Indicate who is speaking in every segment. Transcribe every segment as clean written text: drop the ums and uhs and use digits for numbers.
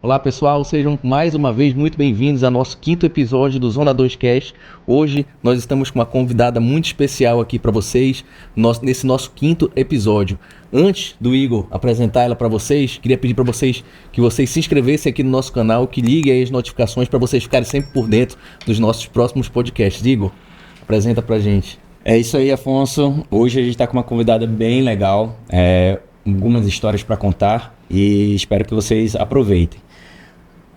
Speaker 1: Olá pessoal, sejam mais uma vez muito bem-vindos ao nosso 5º episódio do Zona 2 Cast. Hoje nós estamos com uma convidada muito especial aqui para vocês, nesse nosso 5º episódio. Antes do Igor apresentar ela para vocês, queria pedir para vocês que vocês se inscrevessem aqui no nosso canal, que liguem aí as notificações para vocês ficarem sempre por dentro dos nossos próximos podcasts. Igor, apresenta pra gente.
Speaker 2: É isso aí, Afonso. Hoje a gente está com uma convidada bem legal, algumas histórias para contar e espero que vocês aproveitem.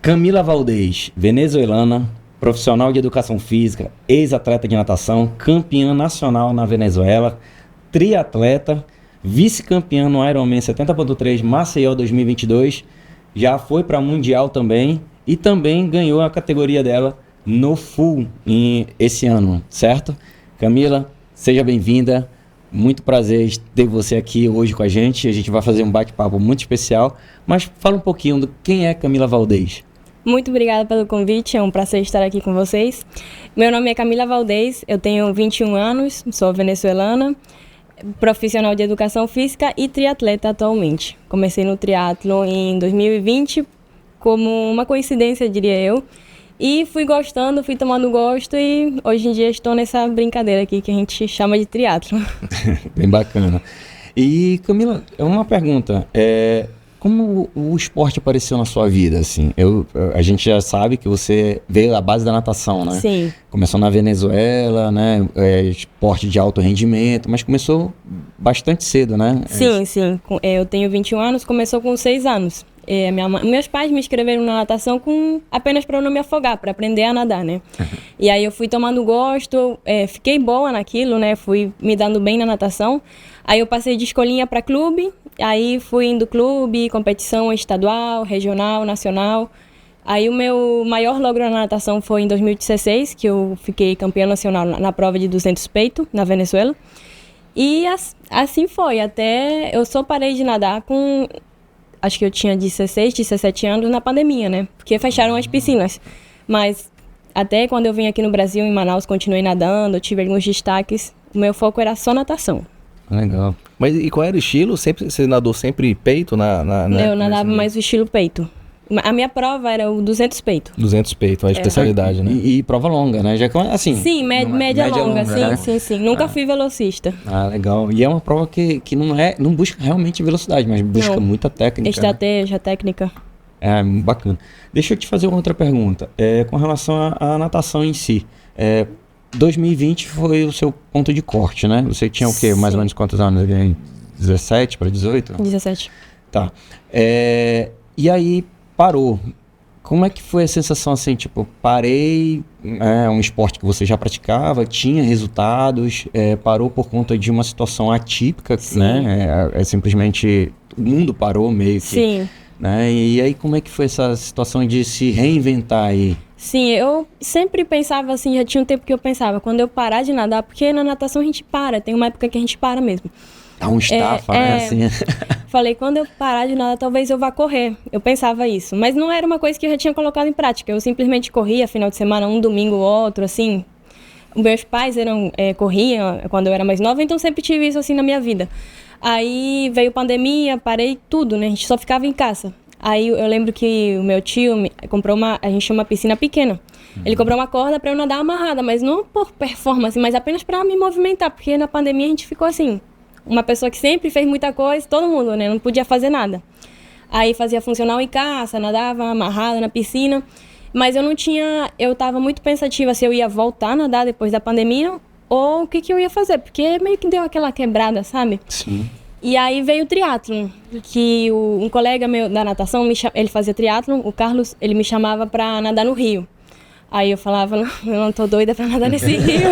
Speaker 2: Camila Valdez, venezuelana, profissional de educação física, ex-atleta de natação, campeã nacional na Venezuela, triatleta, vice-campeã no Ironman 70.3 Maceió 2022, já foi para Mundial também e também ganhou a categoria dela no Full esse ano, certo? Camila, seja bem-vinda, muito prazer ter você aqui hoje com a gente vai fazer um bate-papo muito especial, mas fala um pouquinho do quem é Camila Valdez.
Speaker 3: Muito obrigada pelo convite, é um prazer estar aqui com vocês. Meu nome é Camila Valdez, eu tenho 21 anos, sou venezuelana, profissional de educação física e triatleta atualmente. Comecei no triatlo em 2020, como uma coincidência, diria eu, e fui gostando, fui tomando gosto e hoje em dia estou nessa brincadeira aqui que a gente chama de triatlo.
Speaker 2: Bem bacana. E Camila, uma pergunta, como o esporte apareceu na sua vida, assim? A gente já sabe que você veio à base da natação, né?
Speaker 3: Sim.
Speaker 2: Começou na Venezuela, né? Esporte de alto rendimento, mas começou bastante cedo, né?
Speaker 3: Sim. Eu tenho 21 anos, começou com 6 anos. Meus pais me inscreveram na natação apenas para eu não me afogar, para aprender a nadar, né? E aí eu fui tomando gosto, fiquei boa naquilo, né? Fui me dando bem na natação. Aí eu passei de escolinha para clube, aí fui indo clube, competição estadual, regional, nacional. Aí o meu maior logro na natação foi em 2016, que eu fiquei campeã nacional na prova de 200 peito, na Venezuela. E assim foi, até eu só parei de nadar com... Acho que eu tinha 16, 17 anos na pandemia, né? Porque fecharam as piscinas. Mas até quando eu vim aqui no Brasil, em Manaus, continuei nadando, tive alguns destaques. O meu foco era só natação.
Speaker 2: Legal.
Speaker 1: Mas e qual era o estilo? Você nadou sempre peito?
Speaker 3: Eu nadava mais o estilo peito. A minha prova era o 200 peito.
Speaker 1: 200 peito, a especialidade, né?
Speaker 2: E prova longa, né? Já assim.
Speaker 3: Sim, média longa,
Speaker 2: né?
Speaker 3: sim. Nunca fui velocista.
Speaker 2: Ah, legal. E é uma prova que não busca realmente velocidade, mas busca muita técnica.
Speaker 3: Estratégia, né? Técnica.
Speaker 2: É, bacana. Deixa eu te fazer uma outra pergunta. Com relação à natação em si. 2020 foi o seu ponto de corte, né? Você tinha o quê? Mais ou menos quantos anos? 17 para 18?
Speaker 3: 17.
Speaker 2: Tá. E aí parou. Como é que foi a sensação assim, tipo, parei, um esporte que você já praticava, tinha resultados, parou por conta de uma situação atípica, sim, né? Simplesmente o mundo parou meio que.
Speaker 3: Sim.
Speaker 2: Né? E aí como é que foi essa situação de se reinventar aí?
Speaker 3: Sim, eu sempre pensava assim, já tinha um tempo que eu pensava, quando eu parar de nadar, porque na natação a gente para, tem uma época que a gente para mesmo.
Speaker 2: Dá um estafa, né? Assim.
Speaker 3: Falei, quando eu parar de nadar, talvez eu vá correr. Eu pensava isso. Mas não era uma coisa que eu já tinha colocado em prática. Eu simplesmente corria final de semana, um domingo ou outro, assim. Meus pais corriam quando eu era mais nova, então sempre tive isso assim na minha vida. Aí veio pandemia, parei tudo, né? A gente só ficava em casa. Aí eu lembro que o meu tio comprou a gente tinha uma piscina pequena. Ele comprou uma corda para eu nadar amarrada, mas não por performance, mas apenas para me movimentar, porque na pandemia a gente ficou assim, uma pessoa que sempre fez muita coisa, todo mundo, né? Não podia fazer nada. Aí fazia funcional em casa, nadava amarrada na piscina, mas eu tava muito pensativa se eu ia voltar a nadar depois da pandemia ou o que eu ia fazer, porque meio que deu aquela quebrada, sabe?
Speaker 2: Sim.
Speaker 3: E aí veio o triatlon, que um colega meu da natação, ele fazia triatlon, o Carlos, ele me chamava pra nadar no rio. Aí eu falava, eu não tô doida pra nadar nesse rio.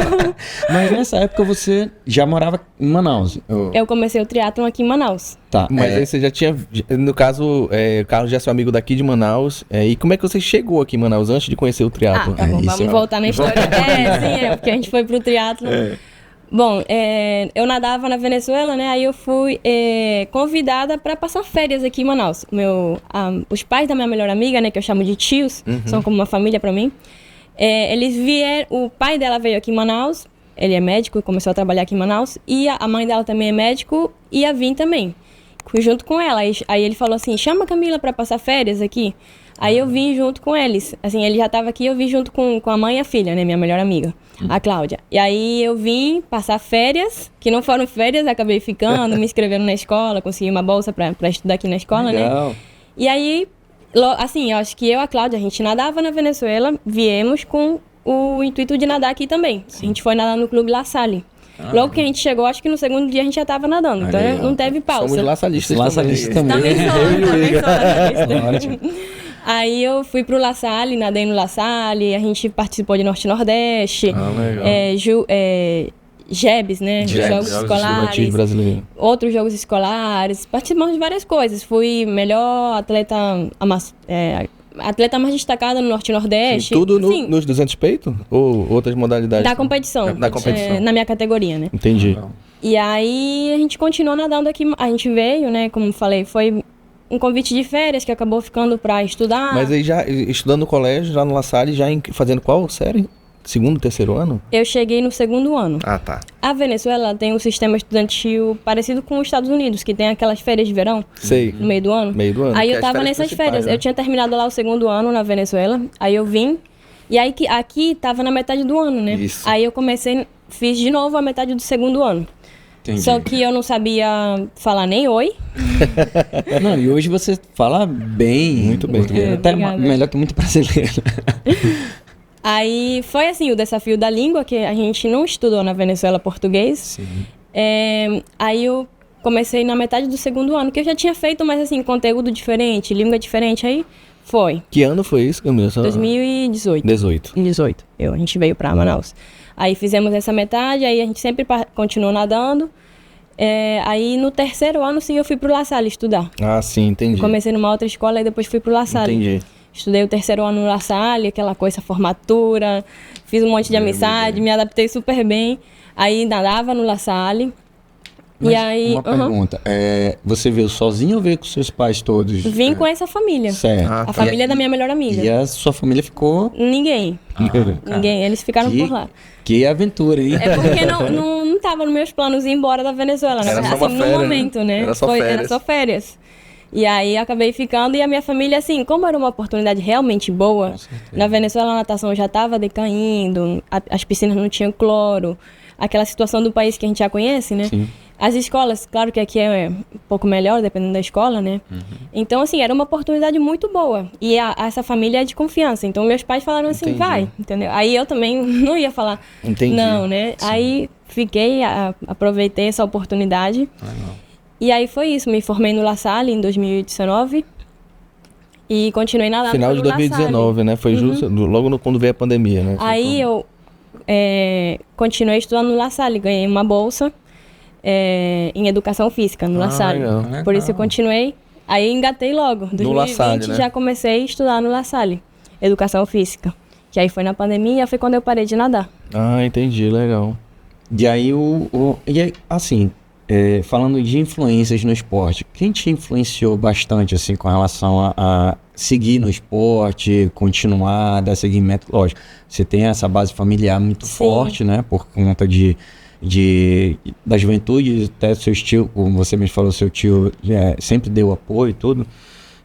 Speaker 2: Mas nessa época você já morava em Manaus?
Speaker 3: Eu comecei o triatlon aqui em Manaus.
Speaker 2: Tá.
Speaker 1: Mas aí você já tinha, no caso, o Carlos já é seu amigo daqui de Manaus. E como é que você chegou aqui em Manaus antes de conhecer o triatlon?
Speaker 3: Tá bom, vamos voltar na história. Porque a gente foi pro triatlon. Bom, eu nadava na Venezuela, né? Aí eu fui convidada para passar férias aqui em Manaus. Os pais da minha melhor amiga, né? Que eu chamo de tios, são como uma família para mim. Eles vieram, o pai dela veio aqui em Manaus, ele é médico e começou a trabalhar aqui em Manaus. E a mãe dela também é médico e a Vim também. Fui junto com ela. Aí ele falou assim, chama a Camila para passar férias aqui. Aí eu vim junto com eles. Assim, ele já estava aqui, eu vim junto com a mãe e a filha, né? Minha melhor amiga, a Cláudia. E aí eu vim passar férias, que não foram férias, acabei ficando, me inscrevendo na escola, consegui uma bolsa para estudar aqui na escola,
Speaker 2: Legal.
Speaker 3: né? E aí, assim, eu acho que eu e a Cláudia, a gente nadava na Venezuela, viemos com o intuito de nadar aqui também. Sim. A gente foi nadar no Clube La Salle. Logo que a gente chegou, acho que no segundo dia a gente já estava nadando. Então não teve pausa.
Speaker 1: Somos laçalistas
Speaker 2: também.
Speaker 3: Também sou laçalista. Aí eu fui pro La Salle, nadei no La Salle, a gente participou de Norte e Nordeste,
Speaker 1: legal.
Speaker 3: JEBs, né? Jogos escolares, outros jogos escolares, participamos de várias coisas. Fui melhor atleta mais destacada no Norte e Nordeste.
Speaker 1: Sim, tudo nos 200 peito? Ou outras modalidades?
Speaker 3: Da competição.
Speaker 1: Da competição.
Speaker 3: Na minha categoria, né?
Speaker 1: Entendi.
Speaker 3: E aí a gente continuou nadando aqui, a gente veio, né? Como falei, foi um convite de férias que acabou ficando para estudar.
Speaker 1: Mas aí já estudando no colégio, já no La Salle, fazendo qual série? Segundo, terceiro ano?
Speaker 3: Eu cheguei no segundo ano.
Speaker 1: Ah, tá.
Speaker 3: A Venezuela tem um sistema estudantil parecido com os Estados Unidos, que tem aquelas férias de verão.
Speaker 1: Sei.
Speaker 3: No meio do ano.
Speaker 1: Meio do ano.
Speaker 3: Aí eu tava nessas férias.
Speaker 1: Né?
Speaker 3: Eu tinha terminado lá o segundo ano na Venezuela. Aí eu vim. E aí aqui tava na metade do ano, né?
Speaker 1: Isso.
Speaker 3: Aí eu fiz de novo a metade do segundo ano.
Speaker 2: Entendi.
Speaker 3: Só que eu não sabia falar nem oi.
Speaker 2: Não, e hoje você fala bem. Muito bem. Até melhor que muito brasileiro.
Speaker 3: Aí foi assim, o desafio da língua, que a gente não estudou na Venezuela português.
Speaker 2: Sim.
Speaker 3: Aí eu comecei na metade do segundo ano, que eu já tinha feito, mas assim, conteúdo diferente, língua diferente, aí foi.
Speaker 1: Que ano foi isso, Camila?
Speaker 3: 2018. 18. A gente veio pra Manaus. Aí fizemos essa metade, aí a gente sempre continuou nadando. Aí no terceiro ano, sim, eu fui pro La Salle estudar.
Speaker 1: Ah, sim, entendi.
Speaker 3: Comecei numa outra escola e depois fui pro La Salle.
Speaker 1: Entendi.
Speaker 3: Estudei o terceiro ano no La Salle, aquela coisa, formatura, fiz um monte de amizade, me adaptei super bem. Aí nadava no La Salle.
Speaker 2: Mas
Speaker 3: e aí,
Speaker 2: uma pergunta, você veio sozinho ou veio com seus pais todos?
Speaker 3: Vim com essa família.
Speaker 2: Certo.
Speaker 3: A família da minha melhor amiga.
Speaker 2: E a sua família ficou...
Speaker 3: Ninguém. Ninguém, eles ficaram por lá.
Speaker 2: Que aventura, hein?
Speaker 3: É porque não tava nos meus planos ir embora da Venezuela, né?
Speaker 1: Era só
Speaker 3: assim,
Speaker 1: uma férias,
Speaker 3: no momento, né?
Speaker 1: Era só férias.
Speaker 3: E aí acabei ficando, e a minha família, assim, como era uma oportunidade realmente boa, na Venezuela a natação já estava decaindo, as piscinas não tinham cloro, aquela situação do país que a gente já conhece, né?
Speaker 2: Sim.
Speaker 3: As escolas, claro que aqui é um pouco melhor, dependendo da escola, né? Então, assim, era uma oportunidade muito boa. E essa família é de confiança. Então, meus pais falaram assim,
Speaker 1: Entendi.
Speaker 3: vai, entendeu? Aí eu também não ia falar não, né? Sim. Aí fiquei, aproveitei essa oportunidade.
Speaker 2: Legal.
Speaker 3: E aí foi isso, me formei no La Salle em 2019 e continuei nadando
Speaker 1: Final de 2019, né? Foi justo logo quando veio a pandemia, né?
Speaker 3: Aí eu continuei estudando no La Salle, ganhei uma bolsa em educação física no La Salle.
Speaker 1: Legal.
Speaker 3: Por isso eu continuei, aí engatei logo. Em 2020
Speaker 1: La Salle, né?
Speaker 3: já comecei a estudar no La Salle, educação física. Que aí foi na pandemia, foi quando eu parei de nadar.
Speaker 1: Ah, entendi, legal.
Speaker 2: E aí, assim... falando de influências no esporte, quem te influenciou bastante assim com relação a seguir no esporte, continuar, dar seguimento? Lógico, você tem essa base familiar muito forte, né? Por conta da juventude, até seu tio, como você me falou, seu tio sempre deu apoio e tudo.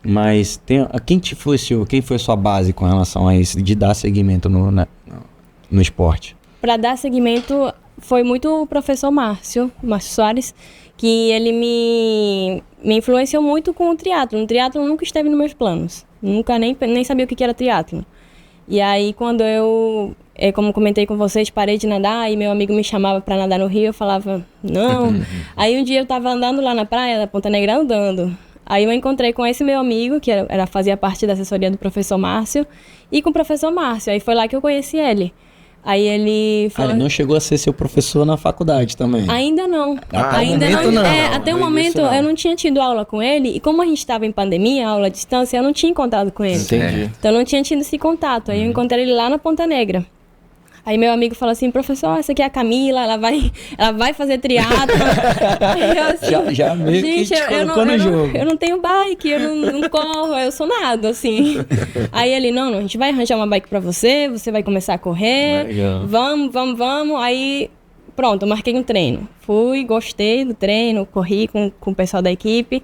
Speaker 2: Mas quem te influenciou? Quem foi a sua base com relação a isso, de dar seguimento no esporte?
Speaker 3: Para dar seguimento foi muito o professor Márcio Soares, que ele me influenciou muito com o triatlo. O triatlo nunca esteve nos meus planos. Nunca nem sabia o que era triatlo. E aí quando eu, como comentei com vocês, parei de nadar e meu amigo me chamava para nadar no rio, eu falava, não. Aí um dia eu estava andando lá na praia da Ponta Negra, andando. Aí eu encontrei com esse meu amigo, que fazia parte da assessoria do professor Márcio, e com o professor Márcio. Aí foi lá que eu conheci ele. Aí ele falou...
Speaker 2: ele não chegou a ser seu professor na faculdade também?
Speaker 3: Ainda não.
Speaker 2: Ainda não.
Speaker 3: Até o momento eu não tinha tido aula com ele. E como a gente estava em pandemia, aula à distância, eu não tinha encontrado com ele.
Speaker 1: Entendi.
Speaker 3: Então eu não tinha tido esse contato. Aí eu encontrei ele lá na Ponta Negra. Aí meu amigo falou assim, professor, essa aqui é a Camila, ela vai fazer triatlo. Aí eu assim,
Speaker 2: já meio que te colocou no jogo.
Speaker 3: Eu não tenho bike, eu não corro, eu sou nada, assim. Aí ele, não, a gente vai arranjar uma bike pra você vai começar a correr,
Speaker 1: Legal.
Speaker 3: vamos. Aí, pronto, eu marquei um treino. Fui, gostei do treino, corri com o pessoal da equipe.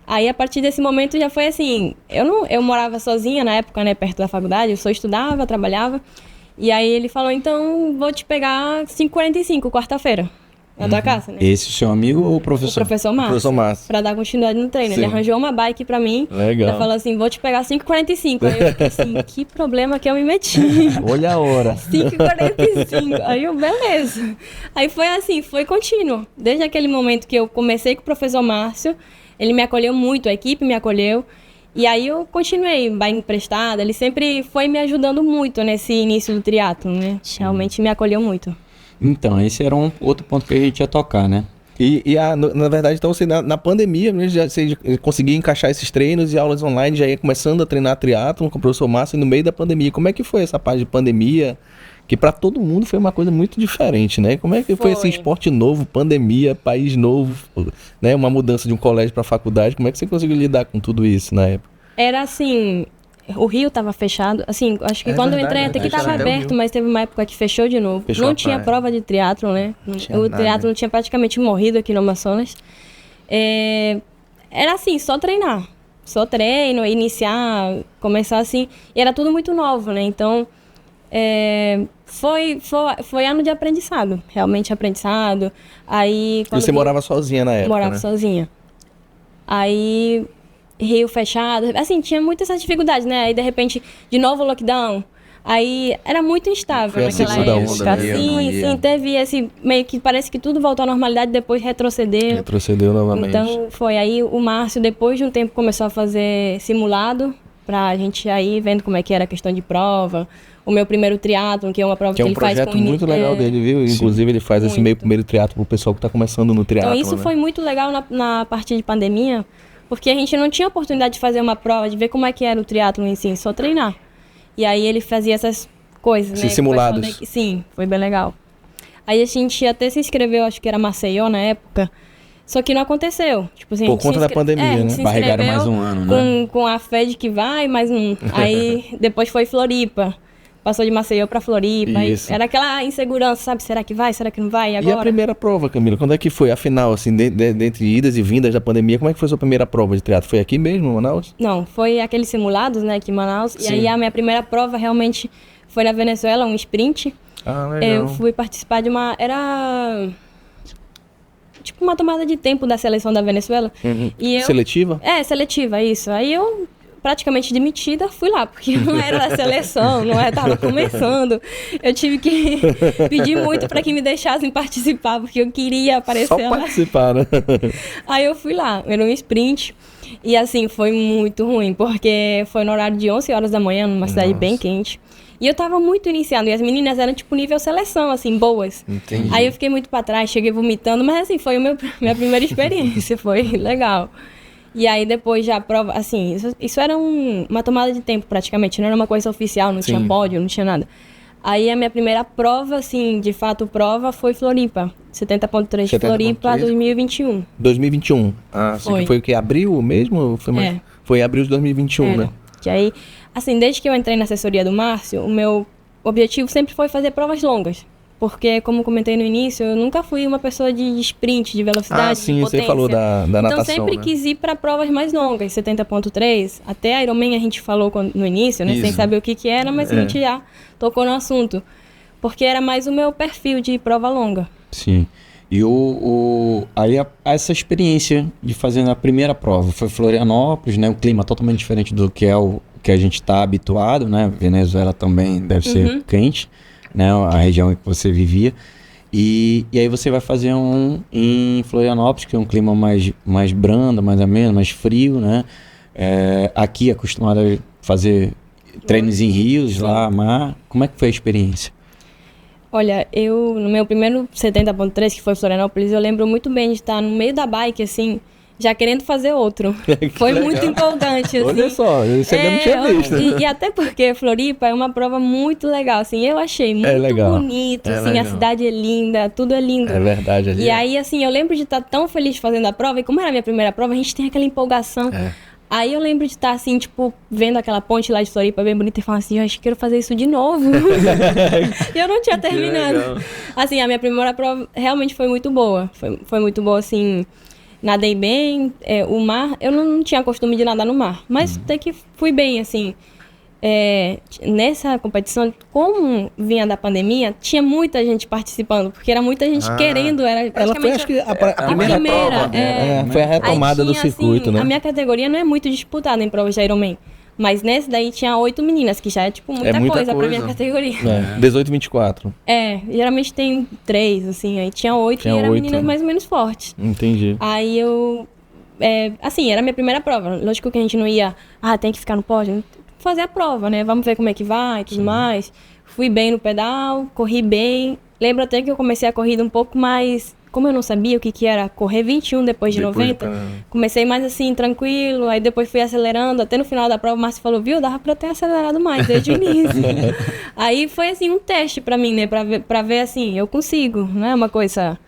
Speaker 3: Aí, a partir desse momento, já foi assim, eu morava sozinha na época, né, perto da faculdade, eu só estudava, trabalhava. E aí ele falou, então, vou te pegar 5h45, quarta-feira, na tua casa, né?
Speaker 2: Esse seu amigo ou o
Speaker 3: O
Speaker 2: professor?
Speaker 3: professor Márcio.
Speaker 1: Professor Márcio.
Speaker 3: Pra dar continuidade no treino.
Speaker 1: Sim.
Speaker 3: Ele arranjou uma bike pra mim.
Speaker 1: Legal.
Speaker 3: Ele falou assim, vou te pegar 5h45. Aí eu fiquei assim, que problema que eu me meti.
Speaker 1: Olha a hora.
Speaker 3: 5h45. Aí eu, beleza. Aí foi assim, foi contínuo. Desde aquele momento que eu comecei com o professor Márcio, ele me acolheu muito, a equipe me acolheu. E aí eu continuei, bike emprestada. Ele sempre foi me ajudando muito nesse início do triatlo, né? Realmente me acolheu muito.
Speaker 2: Então, esse era um outro ponto que a gente ia tocar, né?
Speaker 1: Na verdade, então, você, na pandemia, você conseguia encaixar esses treinos e aulas online, já ia começando a treinar triatlon com o professor Márcio no meio da pandemia. Como é que foi essa parte de pandemia? Que para todo mundo foi uma coisa muito diferente, né? Como é que foi esse esporte novo, pandemia, país novo, né? Uma mudança de um colégio para faculdade. Como é que você conseguiu lidar com tudo isso na época?
Speaker 3: Era assim, o Rio tava fechado. Assim, acho que quando eu entrei até que tava aberto, mas teve uma época que fechou de novo.
Speaker 1: Fechou
Speaker 3: não
Speaker 1: a
Speaker 3: tinha
Speaker 1: praia.
Speaker 3: prova de triatlo, né? O triatlo tinha praticamente morrido aqui no Amazonas. Era assim, só treinar. Só treino, iniciar, começar assim. E era tudo muito novo, né? Então, foi ano de aprendizado. Realmente aprendizado. Aí,
Speaker 1: E você morava sozinha na época,
Speaker 3: morava
Speaker 1: né?
Speaker 3: sozinha. Aí, Rio fechado. Assim, tinha muitas essas dificuldades, né? Aí, de repente, de novo lockdown. Aí, era muito instável
Speaker 1: Foi a
Speaker 3: naquela
Speaker 1: segunda
Speaker 3: época.
Speaker 1: onda, né?
Speaker 3: Sim, teve esse... Meio que parece que tudo voltou à normalidade, depois retrocedeu.
Speaker 1: Retrocedeu novamente.
Speaker 3: Então, foi aí o Márcio, depois de um tempo, começou a fazer simulado pra gente aí vendo como é que era a questão de prova. O meu primeiro triatlon, que é uma prova
Speaker 1: Que é um
Speaker 3: ele faz
Speaker 1: projeto
Speaker 3: com...
Speaker 1: muito legal dele, viu? Inclusive, ele faz esse
Speaker 3: Muito.
Speaker 1: meio primeiro triatlo pro pessoal que tá começando no triatlo,
Speaker 3: Então, isso
Speaker 1: né?
Speaker 3: foi muito legal na parte de pandemia, porque a gente não tinha oportunidade de fazer uma prova, de ver como é que era o triatlon em si, só treinar. E aí ele fazia essas coisas,
Speaker 1: Esses
Speaker 3: né?
Speaker 1: simulados.
Speaker 3: Sim, foi bem legal. Aí a gente até se inscreveu, acho que era Maceió na época, só que não aconteceu. Tipo assim,
Speaker 1: Por
Speaker 3: a gente
Speaker 1: conta
Speaker 3: se
Speaker 1: da
Speaker 3: inscre-
Speaker 1: pandemia,
Speaker 3: a gente
Speaker 1: né?
Speaker 3: se
Speaker 2: Barrigaram
Speaker 3: inscreveu
Speaker 2: mais um ano, né?
Speaker 3: com a fé de que vai, mas não. Aí depois foi Floripa. Passou de Maceió pra Floripa. Aí
Speaker 1: Isso.
Speaker 3: era aquela insegurança, sabe? Será que vai? Será que não vai? E
Speaker 1: E a
Speaker 3: agora?
Speaker 1: primeira prova, Camila? Quando é que foi? Afinal, assim, dentre idas e vindas da pandemia, como é que foi a sua primeira prova de triatlo? Foi aqui mesmo, em Manaus?
Speaker 3: Não, foi aqueles simulados, né, aqui em Manaus. E aí a minha primeira prova realmente foi na Venezuela, um sprint.
Speaker 1: Ah, legal.
Speaker 3: Eu fui participar de uma... Era... tipo uma tomada de tempo da seleção da Venezuela. E eu...
Speaker 1: Seletiva?
Speaker 3: Seletiva, isso. Aí eu, praticamente demitida, fui lá, porque eu não era da seleção, não estava começando. Eu tive que pedir muito para que me deixassem participar, porque eu queria aparecer
Speaker 1: Só
Speaker 3: lá.
Speaker 1: participar, né?
Speaker 3: Aí eu fui lá, era um sprint. E assim, foi muito ruim, porque foi no horário de 11 horas da manhã, numa cidade bem quente. E eu tava muito iniciando, e as meninas eram tipo nível seleção, assim, boas.
Speaker 1: Entendi.
Speaker 3: Aí eu fiquei muito pra trás, cheguei vomitando, mas assim, foi minha primeira experiência, foi legal. E aí depois já a prova, assim, isso era uma tomada de tempo praticamente, não era uma coisa oficial, não tinha pódio, não tinha nada. Aí a minha primeira prova, assim, de fato prova, foi Floripa, 70.3 Floripa 2021.
Speaker 1: 2021. Ah, assim, que foi o que? Abril mesmo? Foi, foi em abril de 2021, né?
Speaker 3: Que aí, assim, desde que eu entrei na assessoria do Márcio, o meu objetivo sempre foi fazer provas longas. Porque, como comentei no início, eu nunca fui uma pessoa de sprint, de velocidade,
Speaker 1: Ah, sim,
Speaker 3: de
Speaker 1: você
Speaker 3: potência.
Speaker 1: falou da natação,
Speaker 3: Então, sempre
Speaker 1: né?
Speaker 3: quis ir para provas mais longas, 70.3. Até a Ironman a gente falou no início, né? Sem
Speaker 1: Isso.
Speaker 3: saber o que era, mas a gente já tocou no assunto. Porque era mais o meu perfil de prova longa.
Speaker 2: Sim. E aí essa experiência de fazer a primeira prova foi Florianópolis, né? Um clima totalmente diferente do que é o que a gente está habituado, né? Venezuela também deve ser quente, né? A região em que você vivia. E aí você vai fazer um em Florianópolis, que é um clima mais brando, mais ameno, mais frio, né? Aqui acostumado a fazer treinos em rios, lá, mar. Como é que foi a experiência?
Speaker 3: Olha, no meu primeiro 70.3, que foi Florianópolis, eu lembro muito bem de estar no meio da bike, assim, já querendo fazer outro. Foi
Speaker 1: legal.
Speaker 3: muito empolgante, assim.
Speaker 1: Olha só, isso ainda não tinha visto.
Speaker 3: E até porque Floripa é uma prova muito legal, assim, eu achei muito
Speaker 1: legal.
Speaker 3: bonito,
Speaker 1: É
Speaker 3: assim,
Speaker 1: legal.
Speaker 3: a cidade é linda, tudo é lindo.
Speaker 1: É verdade ali.
Speaker 3: E aí, assim, eu lembro de estar tão feliz fazendo a prova, e como era a minha primeira prova, a gente tem aquela empolgação. Aí eu lembro de estar, assim, tipo, vendo aquela ponte lá de Floripa bem bonita e falando assim, eu acho que quero fazer isso de novo. E eu não tinha terminado.
Speaker 1: legal.
Speaker 3: Assim, a minha primeira prova realmente foi muito boa. Foi muito boa, assim, nadei bem. O mar, eu não tinha costume de nadar no mar, mas até que fui bem, assim. Nessa competição, como vinha da pandemia, tinha muita gente participando, porque era muita gente querendo, era
Speaker 1: Ela foi,
Speaker 3: praticamente
Speaker 1: acho que, a
Speaker 3: a
Speaker 1: primeira
Speaker 3: primeira.
Speaker 1: prova. Foi a retomada
Speaker 3: Aí
Speaker 1: do
Speaker 3: tinha,
Speaker 1: circuito,
Speaker 3: assim,
Speaker 1: né?
Speaker 3: A minha categoria não é muito disputada em provas de Ironman, mas nesse daí tinha 8 meninas, que já é, tipo, muita,
Speaker 1: muita
Speaker 3: coisa pra
Speaker 1: coisa.
Speaker 3: minha categoria.
Speaker 1: 18 e 24.
Speaker 3: Geralmente tem 3, assim, aí tinha 8
Speaker 1: Tinha
Speaker 3: e eram
Speaker 1: 8.
Speaker 3: meninas mais ou menos fortes.
Speaker 1: Entendi.
Speaker 3: Aí eu... assim, era a minha primeira prova. Lógico que a gente não ia... tem que ficar no pódio. Fazer a prova, né? Vamos ver como é que vai e tudo mais. Fui bem no pedal, corri bem. Lembro até que eu comecei a corrida um pouco mais... Como eu não sabia o que era correr 21 depois de 90, comecei mais assim, tranquilo. Aí depois fui acelerando. Até no final da prova, o Márcio falou, viu? Dava pra ter acelerado mais desde o início. Aí foi assim, um teste pra mim, né? Pra ver assim, eu consigo. Não é uma coisa...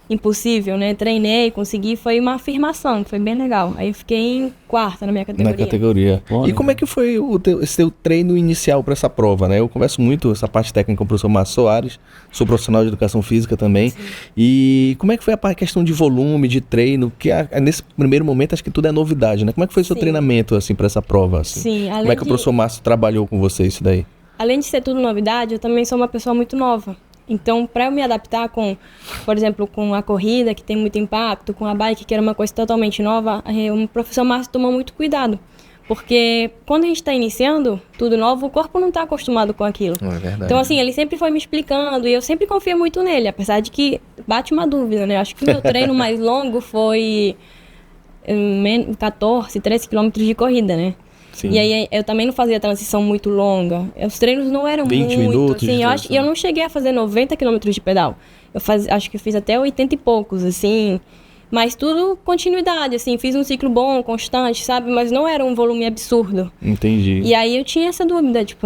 Speaker 3: impossível, né? Treinei, consegui, foi uma afirmação, foi bem legal. Aí eu fiquei em quarta na minha categoria.
Speaker 1: Na categoria.
Speaker 2: Olha.
Speaker 1: E como é que foi esse teu treino inicial para essa prova, né? Eu converso muito essa parte técnica com o professor Márcio Soares, sou profissional de educação física também. Sim. E como é que foi a questão de volume, de treino? Que nesse primeiro momento acho que tudo é novidade, né? Como é que foi o seu treinamento assim para essa prova? Assim?
Speaker 3: Sim,
Speaker 1: como é que o professor Márcio trabalhou com você isso daí?
Speaker 3: Além de ser tudo novidade, eu também sou uma pessoa muito nova. Então, para eu me adaptar com, por exemplo, com a corrida, que tem muito impacto, com a bike, que era uma coisa totalmente nova, o professor Márcio tomou muito cuidado. Porque quando a gente está iniciando tudo novo, o corpo não está acostumado com aquilo.
Speaker 1: É verdade.
Speaker 3: Então, assim, ele sempre foi me explicando e eu sempre confiei muito nele, apesar de que bate uma dúvida, né? Acho que o meu treino mais longo foi 14, 13 quilômetros de corrida, né? Sim. E aí eu também não fazia transição muito longa. Os treinos não eram
Speaker 1: 20
Speaker 3: muito,
Speaker 1: minutos.
Speaker 3: Assim, eu não cheguei a fazer 90 quilômetros de pedal. Acho que eu fiz até 80 e poucos, assim. Mas tudo continuidade, assim. Fiz um ciclo bom, constante, sabe? Mas não era um volume absurdo.
Speaker 1: Entendi.
Speaker 3: E aí eu tinha essa dúvida, tipo...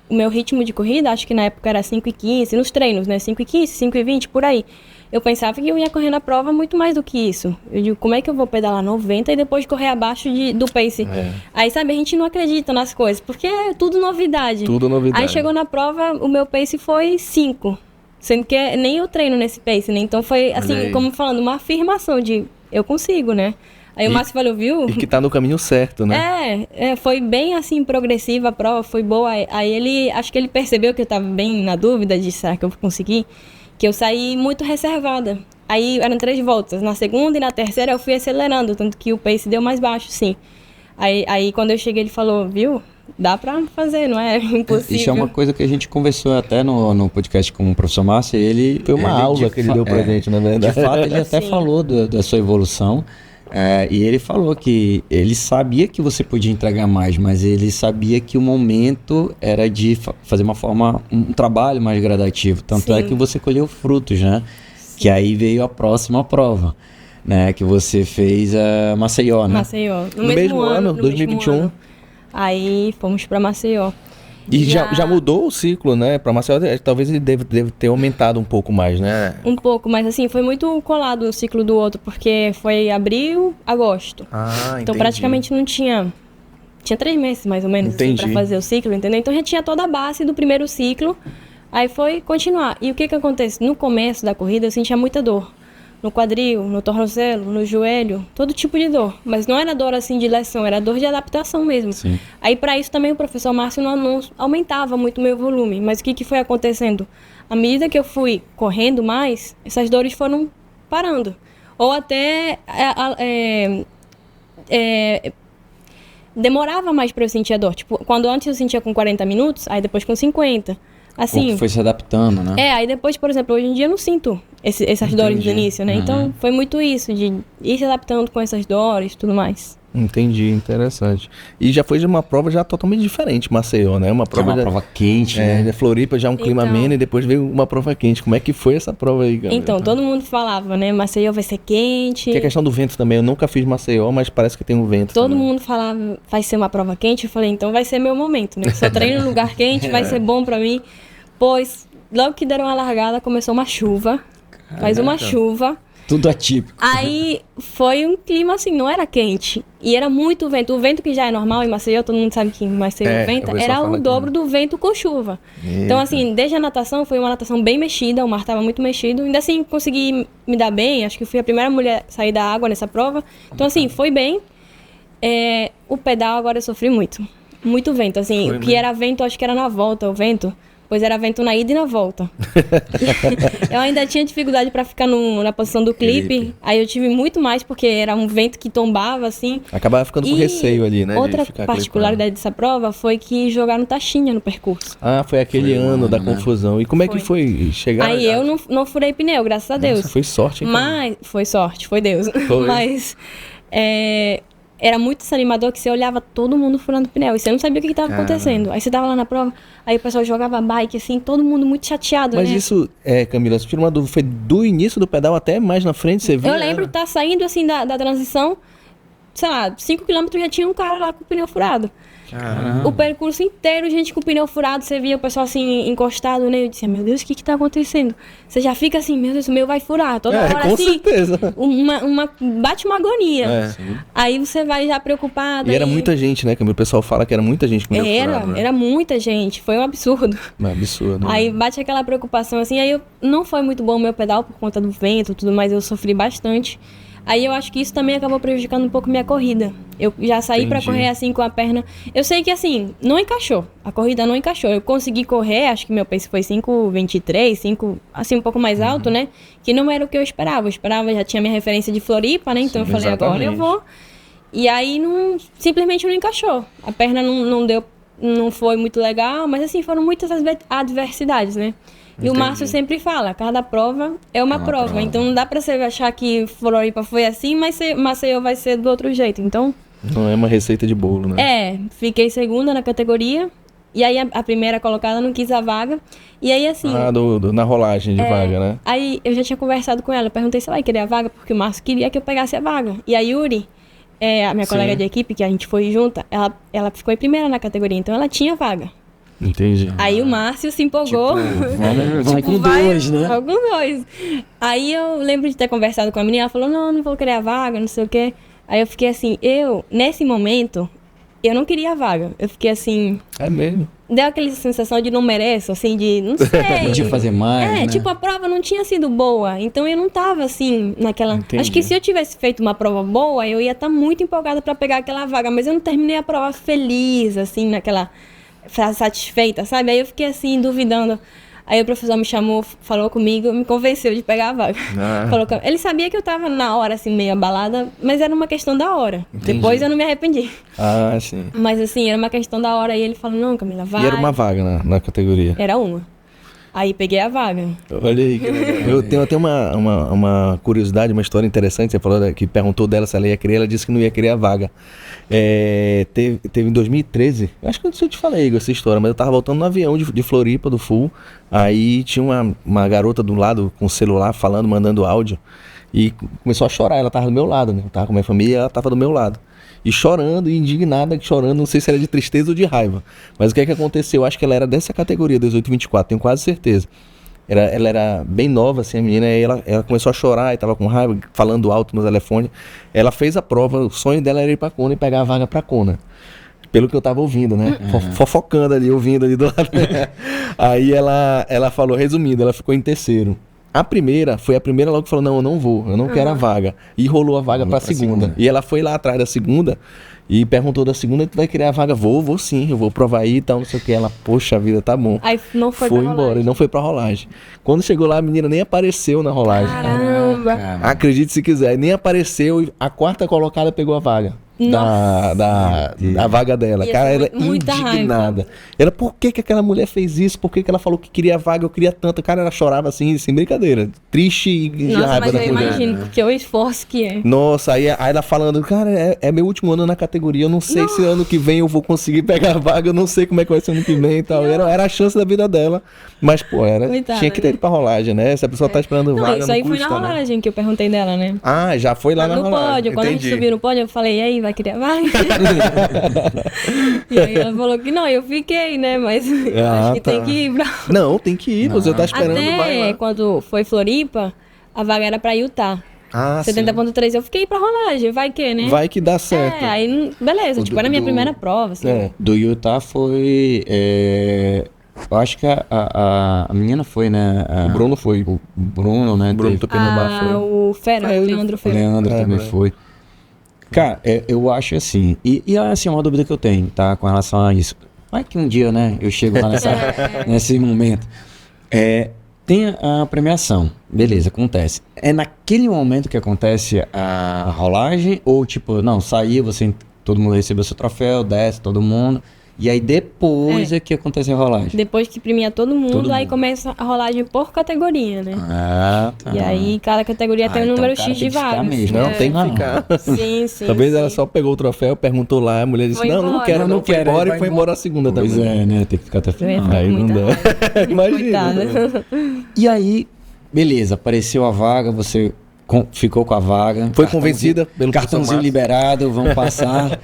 Speaker 3: O meu ritmo de corrida, acho que na época era 5:15, nos treinos, né? 5:15, 5:20, por aí. Eu pensava que eu ia correr na prova muito mais do que isso. Eu digo, como é que eu vou pedalar 90 e depois correr abaixo do pace? Aí, sabe, a gente não acredita nas coisas, porque é tudo novidade.
Speaker 1: Tudo novidade.
Speaker 3: Aí chegou na prova, o meu pace foi 5. Sendo que nem eu treino nesse pace, né? Então foi, assim, como falando, uma afirmação de eu consigo, né? Aí o Márcio falou, viu?
Speaker 1: E que tá no caminho certo, né?
Speaker 3: Foi bem, assim, progressiva a prova, foi boa. Aí acho que ele percebeu que eu tava bem na dúvida de será que eu vou conseguir, que eu saí muito reservada. Aí eram 3 voltas, na segunda e na terceira eu fui acelerando, tanto que o pace deu mais baixo, sim. Aí quando eu cheguei ele falou, viu? Dá pra fazer, não é impossível.
Speaker 2: Isso é uma coisa que a gente conversou até no podcast com o professor Márcio. Foi
Speaker 1: uma aula que ele deu pra gente, na verdade.
Speaker 2: De fato, ele até falou da sua evolução. E ele falou que ele sabia que você podia entregar mais, mas ele sabia que o momento era de fazer um trabalho mais gradativo. Tanto é que você colheu frutos, né? Sim. Que aí veio a próxima prova, né? Que você fez a Maceió, né?
Speaker 3: Maceió.
Speaker 1: No mesmo ano, 2021.
Speaker 3: Mesmo ano. Aí fomos para Maceió.
Speaker 1: E já mudou o ciclo, né? Para Maceió, talvez ele deve ter aumentado um pouco mais, né?
Speaker 3: Um pouco, mas assim, foi muito colado um ciclo do outro, porque foi abril, agosto. Então
Speaker 1: entendi.
Speaker 3: praticamente não tinha... Tinha 3 meses, mais ou menos, assim, para fazer o ciclo, entendeu? Então já tinha toda a base do primeiro ciclo, aí foi continuar. E o que acontece? No começo da corrida eu sentia muita dor. No quadril, no tornozelo, no joelho, todo tipo de dor. Mas não era dor assim de lesão, era dor de adaptação mesmo.
Speaker 2: Sim.
Speaker 3: Aí para isso também o professor Márcio não aumentava muito o meu volume. Mas o que foi acontecendo? À medida que eu fui correndo mais, essas dores foram parando. Ou até demorava mais para eu sentir a dor. Tipo, quando antes eu sentia com 40 minutos, aí depois com 50. Assim,
Speaker 2: o corpo foi se adaptando, né?
Speaker 3: Aí depois, por exemplo, hoje em dia eu não sinto essas dores do início, né? Então foi muito isso, de ir se adaptando com essas dores e tudo mais.
Speaker 1: Entendi, interessante. E já foi de uma prova já totalmente diferente, Maceió, né? Uma
Speaker 2: Que é
Speaker 1: prova,
Speaker 2: uma prova quente,
Speaker 1: é,
Speaker 2: né?
Speaker 1: Floripa já um clima
Speaker 3: Então.
Speaker 1: ameno e depois veio uma prova quente. Como é que foi essa prova aí, Camila?
Speaker 3: Então, todo mundo falava, né? Maceió vai ser quente.
Speaker 1: Que é questão do vento também. Eu nunca fiz Maceió, mas parece que tem um vento
Speaker 3: Todo
Speaker 1: também.
Speaker 3: mundo falava, vai ser uma prova quente. Eu falei, então vai ser meu momento, né? Se eu treino em lugar quente, vai ser bom pra mim. Pois, logo que deram a largada, começou uma chuva. Faz uma chuva.
Speaker 2: Tudo atípico.
Speaker 3: Aí foi um clima assim, não era quente. E era muito vento. O vento que já é normal em Maceió, todo mundo sabe que em Maceió
Speaker 1: É, o
Speaker 3: venta,
Speaker 1: pessoal
Speaker 3: era
Speaker 1: fala
Speaker 3: o
Speaker 1: que
Speaker 3: dobro do vento com chuva. Então, assim, desde a natação, foi uma natação bem mexida, o mar estava muito mexido. Ainda assim, consegui me dar bem, acho que fui a primeira mulher a sair da água nessa prova. Então, assim, foi bem. O pedal agora eu sofri muito. Muito vento, assim,
Speaker 1: Foi
Speaker 3: o que
Speaker 1: mesmo?
Speaker 3: era vento, acho que era na volta, o vento. Pois era vento na ida e na volta. Eu ainda tinha dificuldade para ficar na posição do clipe. Aí eu tive muito mais, porque era um vento que tombava, assim.
Speaker 1: Acabava ficando com
Speaker 3: E
Speaker 1: receio ali, né? de
Speaker 3: Outra
Speaker 1: ficar
Speaker 3: particularidade dessa prova foi que jogaram taxinha no percurso.
Speaker 1: Ah, foi aquele
Speaker 2: Foi um
Speaker 1: ano da
Speaker 2: ano, né?
Speaker 1: confusão. E como é que foi chegar?
Speaker 3: Aí eu não furei pneu, graças a Deus.
Speaker 1: Nossa, foi sorte, hein,
Speaker 3: Mas foi sorte, foi Deus.
Speaker 1: Foi.
Speaker 3: Mas era muito desanimador que você olhava todo mundo furando pneu e você não sabia o que estava acontecendo. Aí você tava lá na prova, aí o pessoal jogava bike, assim, todo mundo muito chateado,
Speaker 1: Mas
Speaker 3: né?
Speaker 1: isso, Camila, se tira uma dúvida, foi do início do pedal até mais na frente, você viu?
Speaker 3: Eu lembro de estar saindo assim da transição, sei lá, 5 km já tinha um cara lá com o pneu furado. O percurso inteiro, gente com o pneu furado, você via o pessoal assim, encostado, né? Eu disse, meu Deus, o que tá acontecendo? Você já fica assim, meu Deus, o meu vai furar. Toda hora
Speaker 1: com
Speaker 3: assim,
Speaker 1: certeza.
Speaker 3: bate uma agonia.
Speaker 1: É.
Speaker 3: Aí você vai já preocupada.
Speaker 1: E era muita gente, né, Camila? O pessoal fala que era muita gente com pneu furado, né?
Speaker 3: Era muita gente, foi um absurdo.
Speaker 1: É absurdo.
Speaker 3: Aí bate aquela preocupação assim, não foi muito bom o meu pedal por conta do vento e tudo mais, eu sofri bastante. Aí eu acho que isso também acabou prejudicando um pouco minha corrida. Eu já saí pra
Speaker 1: Entendi.
Speaker 3: correr assim com a perna. Eu sei que assim, não encaixou. A corrida não encaixou. Eu consegui correr, acho que meu pace foi 5:23, 5, assim um pouco mais alto, né? Que não era o que eu esperava. Eu esperava, já tinha minha referência de Floripa, né? Então eu falei, agora eu
Speaker 1: exatamente.
Speaker 3: vou. E aí simplesmente não encaixou. A perna não deu, não foi muito legal, mas assim, foram muitas adversidades, né? E o Márcio sempre fala, cada prova é uma prova. Então não dá pra você achar que Floripa foi assim, mas Maceió vai ser do outro jeito. Então,
Speaker 1: Não é uma receita de bolo, né?
Speaker 3: fiquei segunda na categoria. E aí a primeira colocada não quis a vaga. E aí assim...
Speaker 1: Ah, na rolagem de vaga, né?
Speaker 3: Aí eu já tinha conversado com ela, eu perguntei se ela ia querer a vaga, porque o Márcio queria que eu pegasse a vaga. E a Yuri, a minha colega de equipe, que a gente foi junta, ela ficou em primeira na categoria, então ela tinha vaga.
Speaker 1: Entendi.
Speaker 3: Aí o Márcio se empolgou.
Speaker 2: Vai com dois, né?
Speaker 3: Vai com dois. Aí eu lembro de ter conversado com a menina, ela falou, não vou querer a vaga, não sei o quê. Aí eu fiquei assim, nesse momento, eu não queria a vaga. Eu fiquei assim,
Speaker 1: É mesmo.
Speaker 3: deu aquela sensação de não mereço, assim, de não sei.
Speaker 2: Podia fazer mais, né?
Speaker 3: Tipo, a prova não tinha sido boa, então eu não tava assim, naquela...
Speaker 1: Entendi.
Speaker 3: Acho que se eu tivesse feito uma prova boa, eu ia estar muito empolgada pra pegar aquela vaga, mas eu não terminei a prova feliz, assim, naquela... satisfeita, sabe? Aí eu fiquei assim, duvidando. Aí o professor me chamou, falou comigo, me convenceu de pegar a vaga. Falou que ele sabia que eu tava na hora, assim, meio abalada, mas era uma questão da hora.
Speaker 1: Entendi.
Speaker 3: Depois eu não me arrependi.
Speaker 1: Ah, sim.
Speaker 3: Mas assim, era uma questão da hora. Aí ele falou, não, Camila, vai.
Speaker 1: E era uma vaga na categoria.
Speaker 3: Era uma. Aí peguei a vaga.
Speaker 1: Olha aí, que legal. Eu tenho até uma curiosidade, uma história interessante. Você falou que perguntou dela se ela ia querer, ela disse que não ia querer a vaga. Teve em 2013, eu acho que eu não sei se eu te falei, Igor, essa história, mas eu tava voltando no avião de Floripa, do Full. Aí tinha uma garota do lado com o celular falando, mandando áudio. E começou a chorar, ela tava do meu lado, né? Eu tava com a minha família, ela tava do meu lado. E chorando, e indignada, chorando, não sei se era de tristeza ou de raiva. Mas o que é que aconteceu? Eu acho que ela era dessa categoria, 18-24, tenho quase certeza. Ela era bem nova, assim, a menina, e ela começou a chorar e tava com raiva, falando alto no telefone. Ela fez a prova, o sonho dela era ir pra Kona e pegar a vaga pra Kona. Pelo que eu tava ouvindo, né? Fofocando ali, ouvindo ali do lado. Aí ela falou, resumindo, ela ficou em terceiro. Foi a primeira logo que falou, não, eu não vou, eu não quero a vaga. E rolou a vaga pra segunda. E ela foi lá atrás da segunda e perguntou da segunda, tu vai querer a vaga? Vou sim, eu vou provar aí e tal, não sei o que. Ela, poxa vida, tá bom.
Speaker 3: Aí não foi
Speaker 1: Foi
Speaker 3: pra
Speaker 1: embora,
Speaker 3: rolagem.
Speaker 1: e não foi pra rolagem. Quando chegou lá, a menina nem apareceu na rolagem.
Speaker 3: Caramba.
Speaker 1: Acredite se quiser, nem apareceu e a quarta colocada pegou a vaga. da vaga dela.
Speaker 3: Ia
Speaker 1: Cara,
Speaker 3: ser
Speaker 1: ela é
Speaker 3: muita
Speaker 1: indignada. Ela, por que aquela mulher fez isso? Por que ela falou que queria vaga? Eu queria tanto. Cara, ela chorava assim, sem brincadeira. Triste e de
Speaker 3: Nossa,
Speaker 1: raiva
Speaker 3: mas
Speaker 1: da
Speaker 3: eu
Speaker 1: mulher.
Speaker 3: imagino, porque o esforço que é.
Speaker 1: Nossa, aí ela falando, cara, é meu último ano na categoria, eu não sei se ano que vem eu vou conseguir pegar a vaga, eu não sei como é que vai ser ano que vem e tal. Era a chance da vida dela. Mas, pô,
Speaker 3: Coitada,
Speaker 1: tinha que ter
Speaker 3: né?
Speaker 1: ido pra rolagem, né? Se a pessoa tá esperando
Speaker 3: Não,
Speaker 1: vaga,
Speaker 3: isso
Speaker 1: não
Speaker 3: aí
Speaker 1: custa,
Speaker 3: foi na
Speaker 1: né?
Speaker 3: rolagem que eu perguntei dela, né?
Speaker 1: Ah, já foi lá na
Speaker 3: No
Speaker 1: rolagem.
Speaker 3: pódio, quando a gente
Speaker 1: Entendi.
Speaker 3: subiu no pódio, eu falei, e aí, vai querer a vaga? E aí ela falou que não, eu fiquei, né? Mas
Speaker 1: Ah,
Speaker 3: acho que
Speaker 1: tá.
Speaker 3: tem que ir pra...
Speaker 1: Não, tem que ir, você tá esperando, vai
Speaker 3: Até
Speaker 1: lá.
Speaker 3: quando foi Floripa, a vaga era pra Utah.
Speaker 1: Ah,
Speaker 3: 70.3, eu fiquei pra rolagem, vai que, né?
Speaker 1: vai que dá certo.
Speaker 3: É, aí, beleza, tipo, era a minha primeira prova, assim.
Speaker 1: É.
Speaker 2: Do Utah foi. Eu acho que a menina foi, né?
Speaker 1: O Bruno foi.
Speaker 2: O Bruno, né?
Speaker 1: O Bruno
Speaker 2: teve-
Speaker 1: Tupinambá foi.
Speaker 3: O Fera,
Speaker 1: É,
Speaker 3: o Leandro
Speaker 2: O
Speaker 3: Fera.
Speaker 2: Leandro também
Speaker 1: né?
Speaker 2: foi. Cara, eu acho assim. E assim, é uma dúvida que eu tenho, tá? Com relação a isso. Vai que um dia, né? Eu chego lá nesse momento. Tem a premiação. Beleza, acontece. É naquele momento que acontece a rolagem? Ou tipo, não, saiu, todo mundo recebeu seu troféu, desce todo mundo. E aí depois é que acontece a rolagem.
Speaker 3: Depois que premia todo mundo,
Speaker 2: Todo
Speaker 3: aí
Speaker 2: mundo.
Speaker 3: começa a rolagem por categoria, né?
Speaker 2: Ah, tá.
Speaker 3: E aí cada categoria tem um
Speaker 2: então
Speaker 3: número
Speaker 2: o cara
Speaker 3: X de
Speaker 2: tem que ficar
Speaker 3: vagas.
Speaker 2: mesmo.
Speaker 1: Não,
Speaker 3: É.
Speaker 1: tem que ficar.
Speaker 3: Sim, sim.
Speaker 1: Talvez
Speaker 3: sim.
Speaker 1: ela só pegou o troféu, perguntou lá, a mulher disse,
Speaker 3: Foi
Speaker 1: não, não
Speaker 3: embora.
Speaker 1: quero, não
Speaker 2: Não
Speaker 1: foi
Speaker 2: quero,
Speaker 1: embora
Speaker 2: vai
Speaker 1: e foi
Speaker 2: embora.
Speaker 1: embora a segunda
Speaker 2: Pois
Speaker 1: também.
Speaker 2: é, né? Tem que ficar até o
Speaker 3: Eu ia
Speaker 2: final.
Speaker 3: ficar
Speaker 1: Aí
Speaker 3: com
Speaker 1: não
Speaker 3: muita
Speaker 1: dá.
Speaker 3: raiva.
Speaker 1: Imagina.
Speaker 3: Coitada.
Speaker 2: E aí, beleza, apareceu a vaga, você ficou com a vaga.
Speaker 1: Foi convencida pelo
Speaker 2: cartãozinho
Speaker 1: professor
Speaker 2: liberado, vamos passar.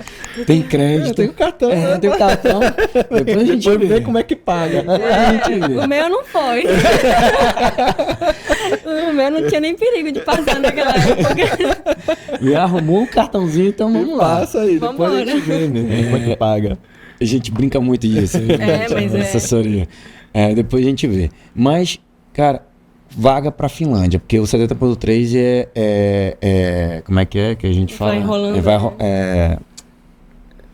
Speaker 2: Tem crédito.
Speaker 1: Tem o cartão, né?
Speaker 2: Tem o cartão. Depois a gente
Speaker 1: Depois
Speaker 2: vê
Speaker 1: vê como é que paga.
Speaker 2: A gente vê.
Speaker 3: O meu não foi. O meu não tinha nem perigo de passar naquela época.
Speaker 2: E arrumou um cartãozinho, então vamos lá.
Speaker 1: Passa aí, depois a
Speaker 3: Vambora.
Speaker 1: gente vê mesmo como é que paga.
Speaker 2: A gente brinca muito disso.
Speaker 3: mas é.
Speaker 2: Assessoria. Depois a gente vê. Mas, cara, vaga pra Finlândia, porque o 70.3 como é que a gente fala?
Speaker 3: Vai enrolando.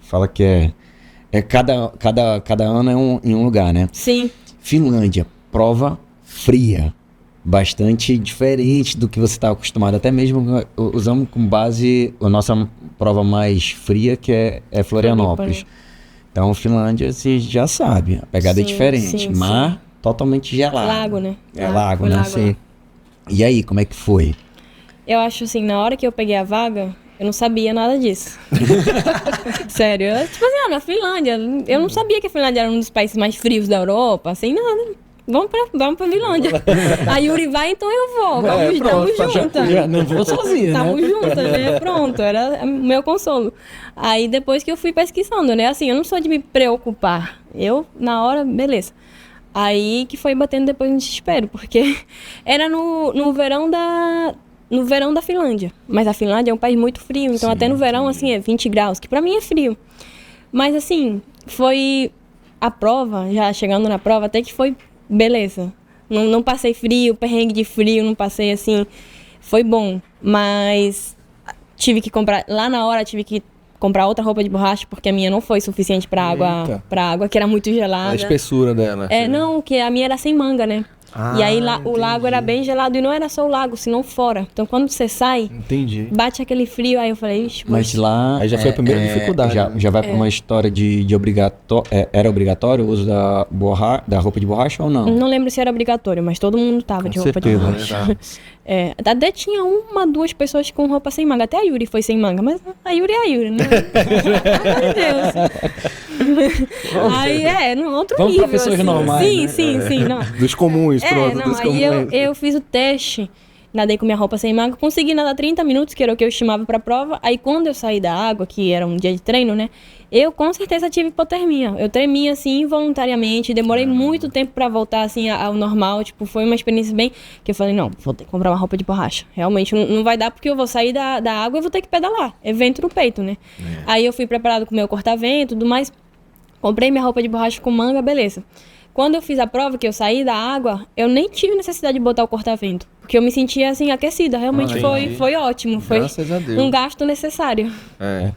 Speaker 2: Fala que cada ano é em um lugar, né?
Speaker 3: Sim.
Speaker 2: Finlândia, prova fria. Bastante diferente do que você está acostumado. Até mesmo usamos como base a nossa prova mais fria, que é Florianópolis. Então, Finlândia, você já sabe, a pegada é
Speaker 3: Sim,
Speaker 2: diferente.
Speaker 3: sim,
Speaker 2: Mar totalmente gelado.
Speaker 3: Lago, né?
Speaker 2: É lago,
Speaker 3: Foi
Speaker 2: né?
Speaker 3: lago,
Speaker 2: Sim. E aí, como é que foi?
Speaker 3: Eu acho assim, na hora que eu peguei a vaga, eu não sabia nada disso. Sério. Tipo assim, na Finlândia, eu não sabia que a Finlândia era um dos países mais frios da Europa, assim, nada. Vamos pra Finlândia. A Yuri vai, então eu vou. Tamo juntas.
Speaker 2: Já não vou sozinha,
Speaker 3: Tamo
Speaker 2: né?
Speaker 3: juntas, né? Pronto, era o meu consolo. Aí depois que eu fui pesquisando, né? Assim, eu não sou de me preocupar. Eu, na hora, beleza. Aí que foi batendo depois no desespero, porque era no verão da Finlândia. Mas a Finlândia é um país muito frio, então até no verão, assim, é 20 graus, que pra mim é frio. Mas assim, foi a prova, já chegando na prova, até que foi beleza. Não passei frio, perrengue de frio, não passei assim, foi bom. Mas tive que comprar, lá na hora tive que comprar outra roupa de borracha, porque a minha não foi suficiente pra
Speaker 1: Eita.
Speaker 3: água, que era muito gelada.
Speaker 1: A espessura dela.
Speaker 3: Não, que a minha era sem manga, né? E aí lá, o lago era bem gelado, e não era só o lago, senão fora. Então quando você sai,
Speaker 1: Entendi.
Speaker 3: bate aquele frio, aí eu falei, ixi,
Speaker 2: Mas lá...
Speaker 1: Aí já foi a primeira dificuldade,
Speaker 2: Já,
Speaker 1: né?
Speaker 2: já vai para uma história de obrigatório... Era obrigatório o uso da roupa de borracha ou não?
Speaker 3: não lembro se era obrigatório, mas todo mundo tava de
Speaker 1: Com
Speaker 3: roupa
Speaker 1: certeza,
Speaker 3: de
Speaker 1: né?
Speaker 3: borracha. Até tinha duas pessoas com roupa sem manga. Até a Yuri foi sem manga, mas a Yuri é a Yuri, né? Meu Deus. Aí no outro
Speaker 2: Vamos pra
Speaker 3: nível.
Speaker 2: pessoas
Speaker 3: assim.
Speaker 2: normais,
Speaker 3: Sim,
Speaker 2: né?
Speaker 3: sim, sim. Não.
Speaker 1: Dos comuns, pronto. Dos
Speaker 3: Aí
Speaker 1: comuns.
Speaker 3: eu fiz o teste, nadei com minha roupa sem manga, consegui nadar 30 minutos, que era o que eu estimava pra prova. Aí quando eu saí da água, que era um dia de treino, né? Eu com certeza tive hipotermia. Eu tremia assim involuntariamente, demorei muito tempo pra voltar assim ao normal. Tipo, foi uma experiência bem que eu falei, não, vou ter que comprar uma roupa de borracha. Realmente não vai dar porque eu vou sair da água e vou ter que pedalar. É vento no peito, né? Aí eu fui preparado com meu corta-vento e tudo mais. Comprei minha roupa de borracha com manga, beleza. Quando eu fiz a prova, que eu saí da água, eu nem tive necessidade de botar o corta-vento. Porque eu me sentia, assim, aquecida. Realmente foi ótimo. Foi
Speaker 1: Graças a Deus.
Speaker 3: um gasto necessário.
Speaker 1: É.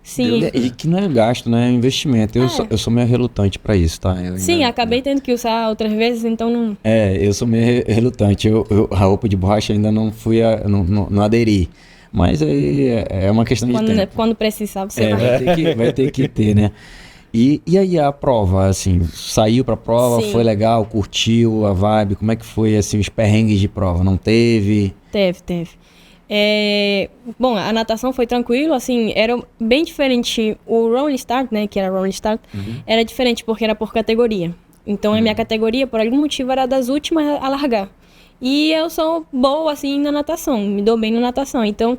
Speaker 3: Sim.
Speaker 2: E que não é gasto, né? É investimento. Eu sou meio relutante pra isso, tá? Eu
Speaker 3: Sim,
Speaker 2: ainda-
Speaker 3: acabei tendo que usar outras vezes, então não...
Speaker 2: Eu sou meio relutante. A roupa de borracha ainda não fui não aderi. Mas aí é uma questão de tempo.
Speaker 3: Quando precisar, você vai.
Speaker 2: Vai ter que ter, né? E aí a prova, assim, saiu pra prova,
Speaker 3: Sim.
Speaker 2: foi legal, curtiu a vibe, como é que foi, assim, os perrengues de prova? Não teve?
Speaker 3: Teve. Bom, a natação foi tranquilo, assim, era bem diferente. O Rolling Start, né, que era Rolling Start, era diferente porque era por categoria. Então, a minha categoria, por algum motivo, era das últimas a largar. E eu sou boa, assim, na natação, me dou bem na natação. Então,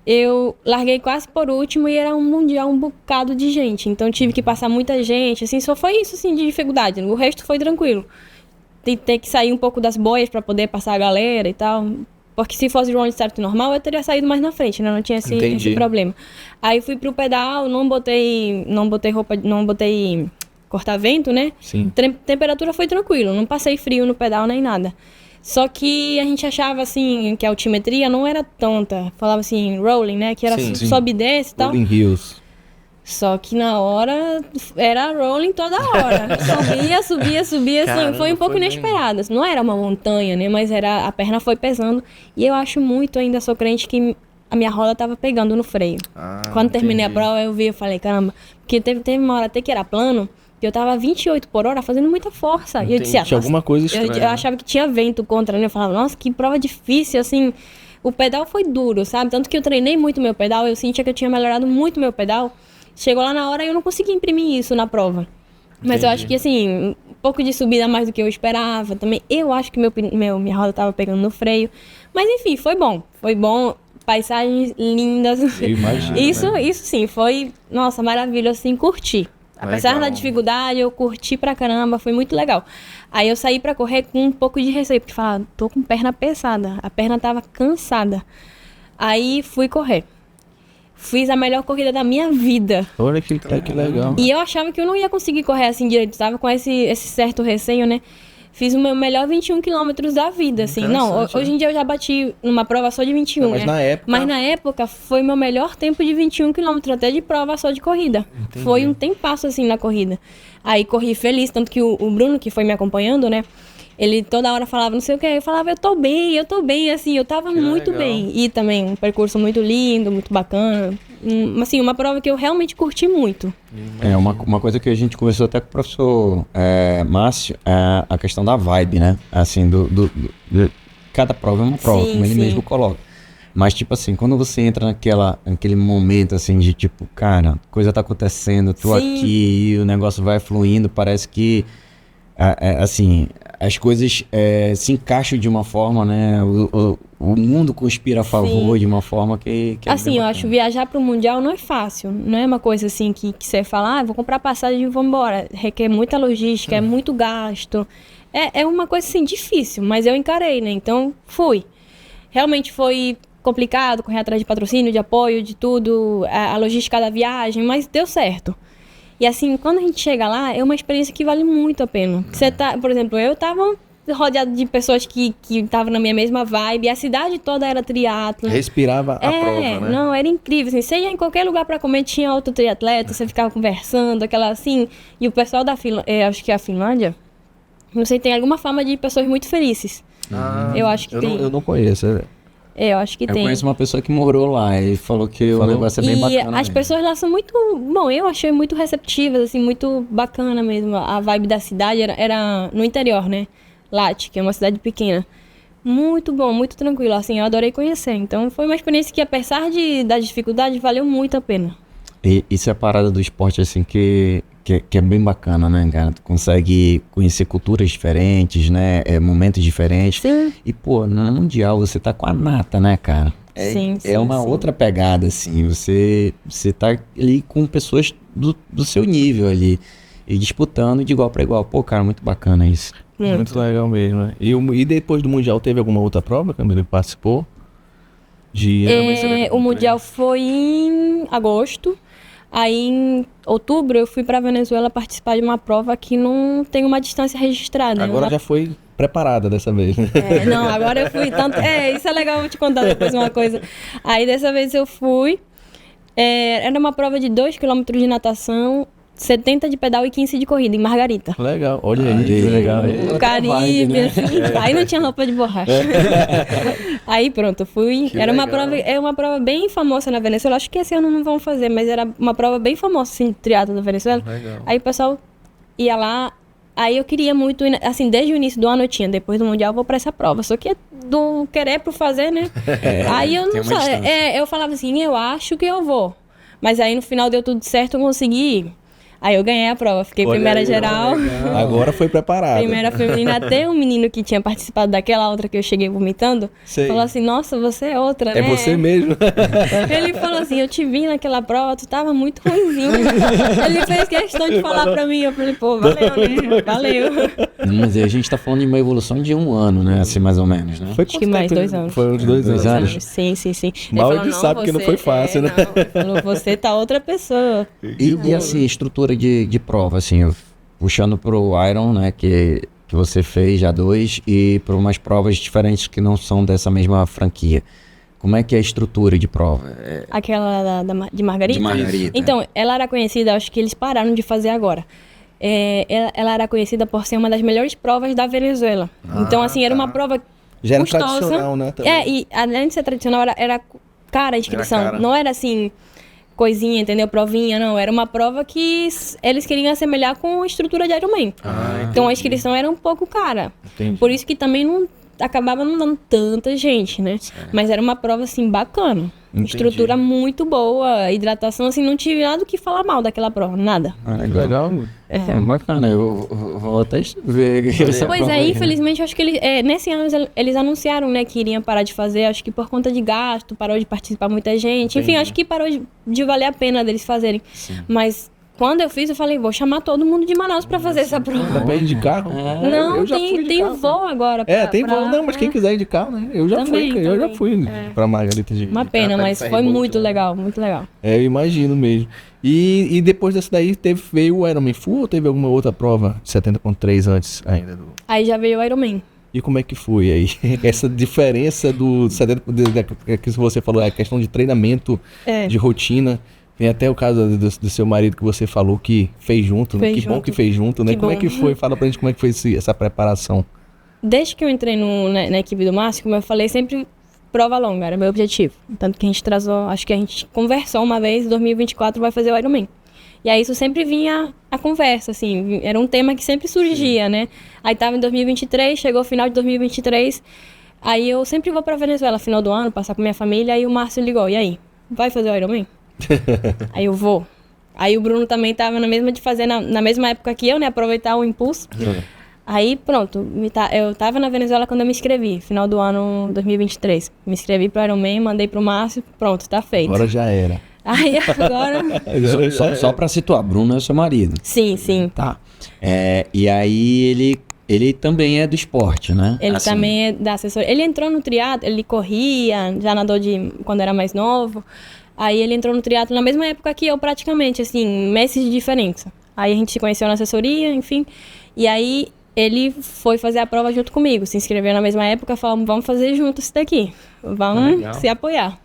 Speaker 3: eu larguei quase por último e era um mundial, um bocado de gente. Então, tive que passar muita gente, assim, só foi isso, assim, de dificuldade. O resto foi tranquilo. Ter que sair um pouco das boias para poder passar a galera e tal. Porque se fosse Rolling Start normal, eu teria saído mais na frente, né? Não tinha esse problema. Aí fui pro pedal, não botei roupa, não botei corta-vento, né?
Speaker 1: Sim.
Speaker 3: Temperatura foi tranquilo, não passei frio no pedal nem nada. Só que a gente achava, assim, que a altimetria não era tanta. Falava assim, rolling, né? Que era
Speaker 1: Sim.
Speaker 3: sobe e desce e tal.
Speaker 1: Rolling Hills.
Speaker 3: Só que na hora era rolling toda hora. Subia.
Speaker 1: Caramba,
Speaker 3: foi um pouco
Speaker 1: foi
Speaker 3: inesperado. Não era uma montanha, né? Mas a perna foi pesando. E eu acho muito, ainda sou crente, que a minha roda tava pegando no freio. Quando terminei a prova, eu falei, caramba. Porque teve uma hora até que era plano, que eu tava 28 por hora fazendo muita força. E eu disse,
Speaker 1: Tinha alguma coisa estranha.
Speaker 3: eu achava que tinha vento contra, né? Eu falava, nossa, que prova difícil, assim. O pedal foi duro, sabe? Tanto que eu treinei muito meu pedal, eu sentia que eu tinha melhorado muito meu pedal. Chegou lá na hora e eu não consegui imprimir isso na prova. Mas eu acho que, assim, um pouco de subida a mais do que eu esperava também. Eu acho que minha roda tava pegando no freio. Mas, enfim, foi bom. Foi bom. Paisagens lindas.
Speaker 1: Eu imagino,
Speaker 3: Isso sim, foi, nossa, maravilhoso, assim, curti. Apesar
Speaker 1: Legal.
Speaker 3: da dificuldade, eu curti pra caramba, foi muito legal. Aí eu saí pra correr com um pouco de receio, porque falava, tô com perna pesada. A perna tava cansada. Aí fui correr. Fiz a melhor corrida da minha vida.
Speaker 1: Olha que legal.
Speaker 3: E eu achava que eu não ia conseguir correr assim direito. Tava com esse certo receio, né? Fiz o meu melhor 21 quilômetros da vida, assim. Não, hoje em dia eu já bati numa prova só de 21,
Speaker 1: Não, mas
Speaker 3: né?
Speaker 1: na época...
Speaker 3: Mas na época foi meu melhor tempo de 21 quilômetros, até de prova só de corrida.
Speaker 1: Entendi.
Speaker 3: Foi um tempasso, assim, na corrida. Aí corri feliz, tanto que o Bruno, que foi me acompanhando, né? Ele toda hora falava não sei o que, eu falava, eu tô bem, assim, eu tava muito
Speaker 1: legal.
Speaker 3: bem. E também um percurso muito lindo, muito bacana. Assim, uma prova que eu realmente curti muito.
Speaker 2: Uma coisa que a gente conversou até com o professor Márcio, é a questão da vibe, né? Assim, cada prova é uma prova,
Speaker 3: Sim,
Speaker 2: como ele
Speaker 3: sim.
Speaker 2: mesmo coloca. Mas, tipo assim, quando você entra naquele momento, assim, de tipo, cara, coisa tá acontecendo, tô
Speaker 3: Sim.
Speaker 2: aqui e o negócio vai fluindo, parece que, assim, as coisas se encaixam de uma forma, né? O mundo conspira a favor
Speaker 3: Sim.
Speaker 2: de uma forma que é
Speaker 3: Assim,
Speaker 2: bem
Speaker 3: eu
Speaker 2: bacana.
Speaker 3: acho viajar para o Mundial não é fácil. Não é uma coisa assim que você fala, vou comprar passagem e vou embora. Requer muita logística, é muito gasto. É uma coisa assim difícil, mas eu encarei, né? Então fui. Realmente foi complicado correr atrás de patrocínio, de apoio, de tudo, a logística da viagem, mas deu certo. E assim, quando a gente chega lá, é uma experiência que vale muito a pena. Você tá, por exemplo, eu tava rodeado de pessoas que estavam na minha mesma vibe, a cidade toda era triatlo.
Speaker 1: Respirava a prova, né?
Speaker 3: Não, era incrível, assim, você ia em qualquer lugar pra comer, tinha outro triatleta, você ficava conversando, aquela assim, e o pessoal da acho que é a Finlândia, não sei, tem alguma fama de pessoas muito felizes. Eu acho que tem.
Speaker 1: Eu não conheço.
Speaker 3: Eu acho que
Speaker 2: Eu
Speaker 3: tem.
Speaker 2: conheço uma pessoa que morou lá e falou que o negócio é bem
Speaker 3: E
Speaker 2: bacana.
Speaker 3: as
Speaker 2: mesmo.
Speaker 3: pessoas lá são muito... Bom, eu achei muito receptivas, assim, muito bacana mesmo. A vibe da cidade era no interior, né? Lati, que é uma cidade pequena. Muito bom, muito tranquilo, assim, eu adorei conhecer. Então foi uma experiência que, apesar das dificuldades, valeu muito a pena.
Speaker 2: E isso é a parada do esporte, assim, que é bem bacana, né, cara? Tu consegue conhecer culturas diferentes, né? Momentos diferentes.
Speaker 3: Sim.
Speaker 2: E, pô, no Mundial você tá com a nata, né, cara?
Speaker 3: Sim,
Speaker 2: É uma
Speaker 3: sim.
Speaker 2: outra pegada, assim. Você tá ali com pessoas do seu nível ali. E disputando de igual para igual. Pô, cara, muito bacana isso.
Speaker 1: Muito legal mesmo, né? E depois do Mundial, teve alguma outra prova, Camila, que participou?
Speaker 3: O Mundial foi em agosto. Aí, em outubro, eu fui pra Venezuela participar de uma prova que não tem uma distância registrada.
Speaker 1: Agora já foi preparada dessa vez, né?
Speaker 3: Não, agora eu fui tanto... isso é legal, eu vou te contar depois uma coisa. Aí, dessa vez eu fui. Era uma prova de 2 km de natação 70 de pedal e 15 de corrida, em Margarita.
Speaker 1: Legal, olha aí, que legal.
Speaker 3: O Caribe, assim. Aí não tinha roupa de borracha. Aí pronto, fui.
Speaker 1: Que
Speaker 3: Era uma
Speaker 1: legal.
Speaker 3: prova, uma prova bem famosa na Venezuela. Acho que esse ano não vão fazer, mas era uma prova bem famosa, assim, de triatlo da Venezuela.
Speaker 1: Legal.
Speaker 3: Aí o pessoal ia lá. Aí eu queria muito, assim, desde o início do ano eu tinha, depois do Mundial eu vou pra essa prova. Só que do querer pro fazer, né? Aí eu
Speaker 2: tem
Speaker 3: não
Speaker 2: uma
Speaker 3: sei.
Speaker 2: distância.
Speaker 3: Eu falava assim, eu acho que eu vou. Mas aí no final deu tudo certo, eu consegui ir. Aí eu ganhei a prova, fiquei
Speaker 1: Olha
Speaker 3: primeira
Speaker 1: aí,
Speaker 3: geral.
Speaker 1: Agora foi preparado.
Speaker 3: Primeira feminina, até um menino que tinha participado daquela outra que eu cheguei vomitando,
Speaker 1: Sei.
Speaker 3: falou assim, nossa, você é outra, né?
Speaker 1: É você mesmo.
Speaker 3: Ele falou assim, eu te vi naquela prova, tu tava muito ruimzinho. Ele fez questão de falar pra mim, eu falei, pô, valeu, né? Valeu.
Speaker 2: Mas aí a gente tá falando de uma evolução de 1 ano, né? Assim, mais ou menos, né?
Speaker 1: Foi
Speaker 3: Acho que mais 2 anos.
Speaker 1: Foi uns 2
Speaker 2: 2
Speaker 1: anos.
Speaker 2: anos.
Speaker 3: Sim.
Speaker 1: Mal
Speaker 3: falou,
Speaker 1: ele sabe que não foi fácil, né?
Speaker 3: Não. Ele falou, você tá outra pessoa.
Speaker 2: E assim, estrutura de prova, assim, puxando pro Iron, né, que você fez já 2, e para umas provas diferentes que não são dessa mesma franquia. Como é que é a estrutura de prova?
Speaker 3: Aquela de Margarita?
Speaker 2: De Margarita.
Speaker 3: Então, ela era conhecida, acho que eles pararam de fazer agora. Ela era conhecida por ser uma das melhores provas da Venezuela. Então, assim, era uma prova
Speaker 1: Já era
Speaker 3: custosa.
Speaker 1: tradicional, né? Também.
Speaker 3: E além de ser tradicional, era cara a inscrição.
Speaker 1: Era cara.
Speaker 3: Não era assim, coisinha, entendeu? Provinha, não. Era uma prova que eles queriam assemelhar com a estrutura de Ironman. Então a inscrição era um pouco cara.
Speaker 1: Entendi.
Speaker 3: Por isso que também acabava não dando tanta gente, né? Mas era uma prova, assim, bacana.
Speaker 1: Entendi.
Speaker 3: Estrutura muito boa, hidratação, assim, não tive nada do que falar mal daquela prova, nada.
Speaker 1: Legal.
Speaker 2: É bacana, eu vou até ver essa
Speaker 3: Pois
Speaker 2: prova
Speaker 3: é,
Speaker 2: aí, né?
Speaker 3: infelizmente, eu acho que nesse ano eles anunciaram, né, que iriam parar de fazer, acho que por conta de gasto, parou de participar muita gente. Enfim, acho que parou de valer a pena deles fazerem. Mas quando eu fiz, eu falei, vou chamar todo mundo de Manaus pra fazer essa
Speaker 1: Dá
Speaker 3: prova.
Speaker 1: pra ir de carro?
Speaker 3: Não,
Speaker 1: Eu já fui de
Speaker 3: tem
Speaker 1: carro.
Speaker 3: voo agora.
Speaker 1: Tem voo, não, mas quem quiser ir de carro, né? Eu já
Speaker 3: Também,
Speaker 1: fui, eu já
Speaker 3: também.
Speaker 1: fui pra Margarita de
Speaker 3: Uma
Speaker 1: de
Speaker 3: pena,
Speaker 1: carro,
Speaker 3: mas
Speaker 1: ferry
Speaker 3: foi
Speaker 1: boat,
Speaker 3: muito
Speaker 1: né?
Speaker 3: legal, muito legal.
Speaker 1: Eu imagino mesmo. E depois dessa daí, veio o Ironman Full ou teve alguma outra prova de 70.3 antes ainda?
Speaker 3: Aí já veio o Ironman.
Speaker 1: E como é que foi aí? Essa diferença do 70, que você falou, a questão de treinamento, de rotina. Tem até o caso do seu marido que você falou que fez junto, né?
Speaker 3: Fez
Speaker 1: Que bom
Speaker 3: junto.
Speaker 1: que fez junto, né?
Speaker 3: Que
Speaker 1: Como é
Speaker 3: bom.
Speaker 1: que foi? Fala pra gente como é que foi essa preparação.
Speaker 3: Desde que eu entrei na equipe do Márcio, como eu falei, sempre prova longa, era meu objetivo. Tanto que a gente acho que a gente conversou uma vez, 2024 vai fazer o Ironman. E aí isso sempre vinha a conversa, assim, era um tema que sempre surgia, né? Aí tava em 2023, chegou o final de 2023, aí eu sempre vou pra Venezuela, final do ano, passar com minha família, aí o Márcio ligou, e aí, vai fazer o Ironman? Aí eu vou. Aí o Bruno também tava na mesma de fazer, na mesma época que eu, né? Aproveitar o impulso. Aí pronto, eu tava na Venezuela quando eu me inscrevi, final do ano 2023. Me inscrevi pro Ironman, mandei pro Márcio, pronto, tá feito.
Speaker 1: Agora já era.
Speaker 3: Aí agora...
Speaker 2: Só pra situar, Bruno é o seu marido.
Speaker 3: Sim.
Speaker 2: Tá. E aí ele também é do esporte, né?
Speaker 3: Ele
Speaker 2: Assim,
Speaker 3: também é da assessoria. Ele entrou no triatlo, ele corria, já nadou quando era mais novo. Aí ele entrou no triatlo na mesma época que eu, praticamente, assim, meses de diferença. Aí a gente se conheceu na assessoria, enfim. E aí ele foi fazer a prova junto comigo, se inscreveu na mesma época, falamos, vamos fazer junto isso daqui. Vamos se apoiar.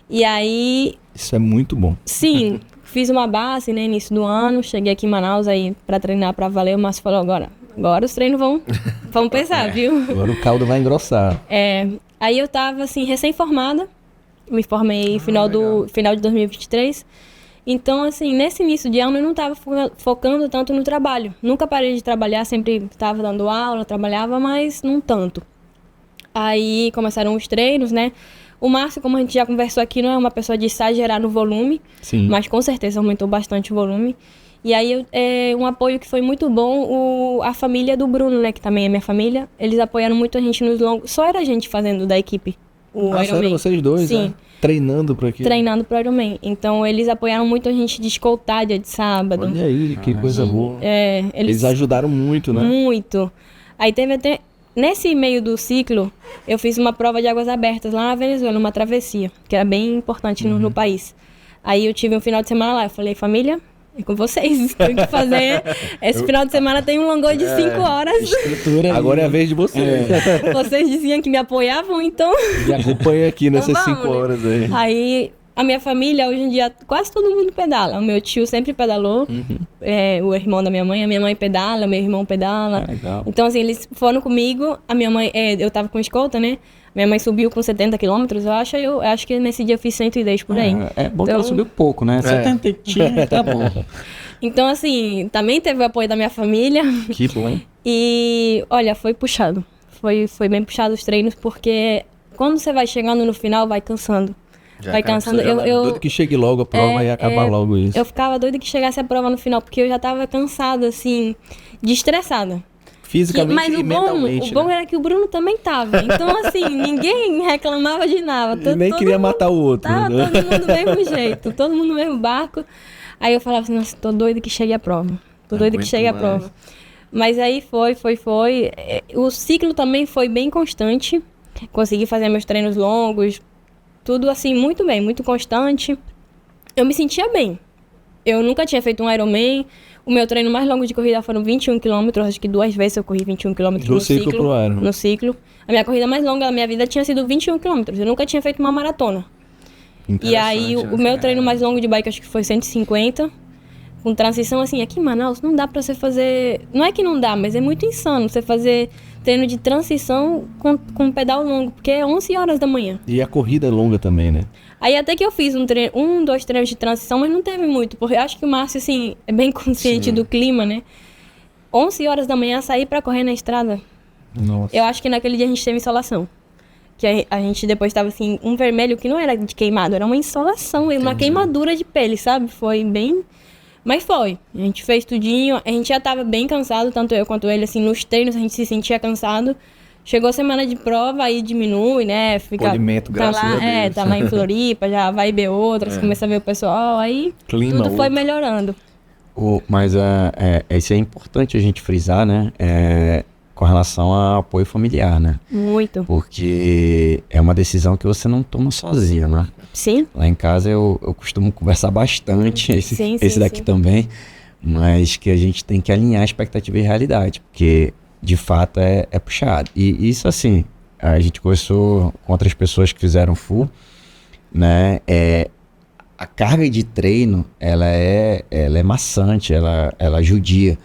Speaker 3: E aí...
Speaker 1: Isso é muito bom.
Speaker 3: Sim, fiz uma base, né, início do ano, cheguei aqui em Manaus aí pra treinar pra valer, o Márcio falou, agora os treinos vão pesar, viu?
Speaker 1: Agora o caldo vai engrossar.
Speaker 3: Aí eu tava, assim, recém-formada, me formei final de 2023, então, assim, nesse início de ano eu não tava focando tanto no trabalho, nunca parei de trabalhar, sempre tava dando aula, trabalhava, mas não tanto. Aí começaram os treinos, né? O Márcio, como a gente já conversou aqui, não é uma pessoa de exagerar no volume,
Speaker 1: Sim.
Speaker 3: mas com certeza aumentou bastante o volume. E aí, um apoio que foi muito bom, a família do Bruno, né, que também é minha família, eles apoiaram muito a gente nos longos. Só era a gente fazendo da equipe o
Speaker 1: Nossa,
Speaker 3: Ironman.
Speaker 1: eram vocês dois,
Speaker 3: Sim.
Speaker 1: né? Treinando por aqui.
Speaker 3: Treinando pro Ironman. Então, eles apoiaram muito a gente de escoltar dia de sábado.
Speaker 1: Olha aí, que coisa boa.
Speaker 3: Eles
Speaker 1: ajudaram muito, né?
Speaker 3: Muito. Aí teve até... Nesse meio do ciclo, eu fiz uma prova de águas abertas lá na Venezuela, uma travessia, que era bem importante no país. Aí eu tive um final de semana lá, eu falei, família, é com vocês, tem que fazer. Esse final de semana tem um longão de 5 horas.
Speaker 2: estrutura
Speaker 1: Agora é a vez de vocês.
Speaker 3: Vocês diziam que me apoiavam, então...
Speaker 1: Me acompanha aqui nessas
Speaker 3: Então
Speaker 1: 5
Speaker 3: vamos, né?
Speaker 1: horas aí.
Speaker 3: Aí a minha família, hoje em dia, quase todo mundo pedala. O meu tio sempre pedalou, o irmão da minha mãe, a minha mãe pedala, meu irmão pedala.
Speaker 2: Legal.
Speaker 3: Então, assim, eles foram comigo, a minha mãe, eu tava com escolta, né? Minha mãe subiu com 70 quilômetros, eu acho que nesse dia eu fiz 110 por aí.
Speaker 2: É bom que
Speaker 3: Então-
Speaker 2: ela subiu pouco, né? 70, tá bom.
Speaker 3: Então, assim, também teve o apoio da minha família.
Speaker 1: Que bom, hein?
Speaker 3: E, olha, foi puxado. Foi bem puxado os treinos, porque quando você vai chegando no final, vai cansando. Vai cansando.
Speaker 1: Doido que chegue logo a prova e acabar logo isso.
Speaker 3: Eu ficava doida que chegasse a prova no final, porque eu já tava cansada, assim, de estressada.
Speaker 1: Fisicamente
Speaker 3: Mas
Speaker 1: e mentalmente.
Speaker 3: o bom era que o Bruno também tava. Então, assim, ninguém reclamava de nada.
Speaker 1: E nem queria matar o outro.
Speaker 3: Tava
Speaker 1: né?
Speaker 3: todo mundo do mesmo jeito, todo mundo no mesmo barco. Aí eu falava assim, nossa, tô doida que chegue a prova. Tô doida que
Speaker 1: Aguento
Speaker 3: chegue a
Speaker 1: mais.
Speaker 3: prova. Mas aí foi. O ciclo também foi bem constante. Consegui fazer meus treinos longos. Tudo assim, muito bem, muito constante. Eu me sentia bem. Eu nunca tinha feito um Ironman. O meu treino mais longo de corrida foram 21 quilômetros. Acho que 2 vezes eu corri 21 quilômetros
Speaker 1: Do
Speaker 3: no
Speaker 1: ciclo
Speaker 3: ciclo.
Speaker 1: pro Iron.
Speaker 3: No ciclo. A minha corrida mais longa da minha vida tinha sido 21 quilômetros. Eu nunca tinha feito uma maratona. E aí, o meu treino mais longo de bike, acho que foi 150. Com transição, assim, aqui em Manaus, não dá pra você fazer... Não é que não dá, mas é muito insano você fazer treino de transição com pedal longo, porque é 11 horas da manhã.
Speaker 1: E a corrida é longa também, né?
Speaker 3: Aí até que eu fiz dois treinos de transição, mas não teve muito, porque eu acho que o Márcio, assim, é bem consciente do clima, né? 11 horas da manhã, sair pra correr na estrada.
Speaker 1: Nossa.
Speaker 3: Eu acho que naquele dia a gente teve insolação. Que a gente depois tava, assim, um vermelho que não era de queimado, era uma insolação, uma queimadura de pele, sabe? Foi bem... Mas foi. A gente fez tudinho, a gente já tava bem cansado, tanto eu quanto ele, assim, nos treinos a gente se sentia cansado. Chegou a semana de prova, aí diminui, né? Fica,
Speaker 1: Polimento, graças a Deus.
Speaker 3: tá lá em Floripa, já vai ver outras, começa a ver o pessoal, aí
Speaker 1: Clima,
Speaker 3: tudo foi
Speaker 1: outro.
Speaker 3: melhorando.
Speaker 2: Mas isso é importante a gente frisar, né? Com relação ao apoio familiar, né?
Speaker 3: Muito.
Speaker 2: Porque é uma decisão que você não toma sozinha, né?
Speaker 3: Sim?
Speaker 2: Lá em casa eu costumo conversar bastante, esse daqui
Speaker 3: sim.
Speaker 2: também, mas que a gente tem que alinhar expectativa e realidade, porque de fato é puxado. E isso assim, a gente conversou com outras pessoas que fizeram full, né? A carga de treino, ela é maçante, ela judia,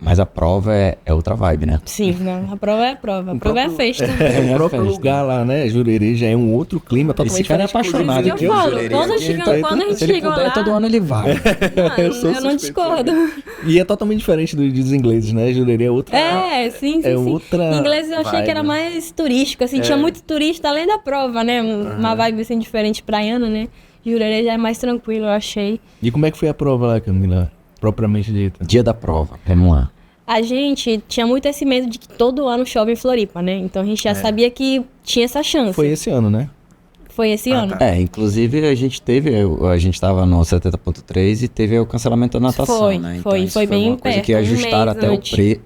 Speaker 2: mas a prova é outra vibe, né?
Speaker 3: Sim, não, a prova é a prova. A prova é a festa.
Speaker 1: O próprio
Speaker 2: festa.
Speaker 1: lugar lá, né? Jurerê já é um outro clima totalmente
Speaker 2: Esse cara é
Speaker 1: diferente.
Speaker 2: apaixonado.
Speaker 3: Isso que eu falo, quando a gente
Speaker 2: Se ele
Speaker 3: chegou
Speaker 2: puder,
Speaker 3: lá...
Speaker 2: todo ano ele vai.
Speaker 1: Eu sou
Speaker 3: eu não
Speaker 1: suspeito
Speaker 3: discordo.
Speaker 1: E é totalmente diferente dos ingleses, né? Jurerê é outra...
Speaker 3: Sim.
Speaker 1: outra
Speaker 3: Inglês eu achei
Speaker 1: vibe.
Speaker 3: que era mais turístico, assim, tinha muito turista além da prova, né? Uma vibe assim diferente praiana, né? Jurerê já é mais tranquilo, eu achei.
Speaker 1: E como é que foi a prova lá, Camila? Propriamente dita.
Speaker 2: Dia da prova, vamos lá.
Speaker 3: A gente tinha muito esse medo de que todo ano chove em Floripa, né? Então a gente já sabia que tinha essa chance.
Speaker 1: Foi esse ano, né?
Speaker 3: Foi esse ano.
Speaker 2: Inclusive a gente tava no 70.3 e teve o cancelamento da natação,
Speaker 3: Foi,
Speaker 2: né?
Speaker 3: foi
Speaker 2: isso
Speaker 3: bem
Speaker 2: uma coisa
Speaker 3: perto,
Speaker 2: que
Speaker 3: um
Speaker 2: ajustaram
Speaker 3: mês
Speaker 2: até
Speaker 3: antes.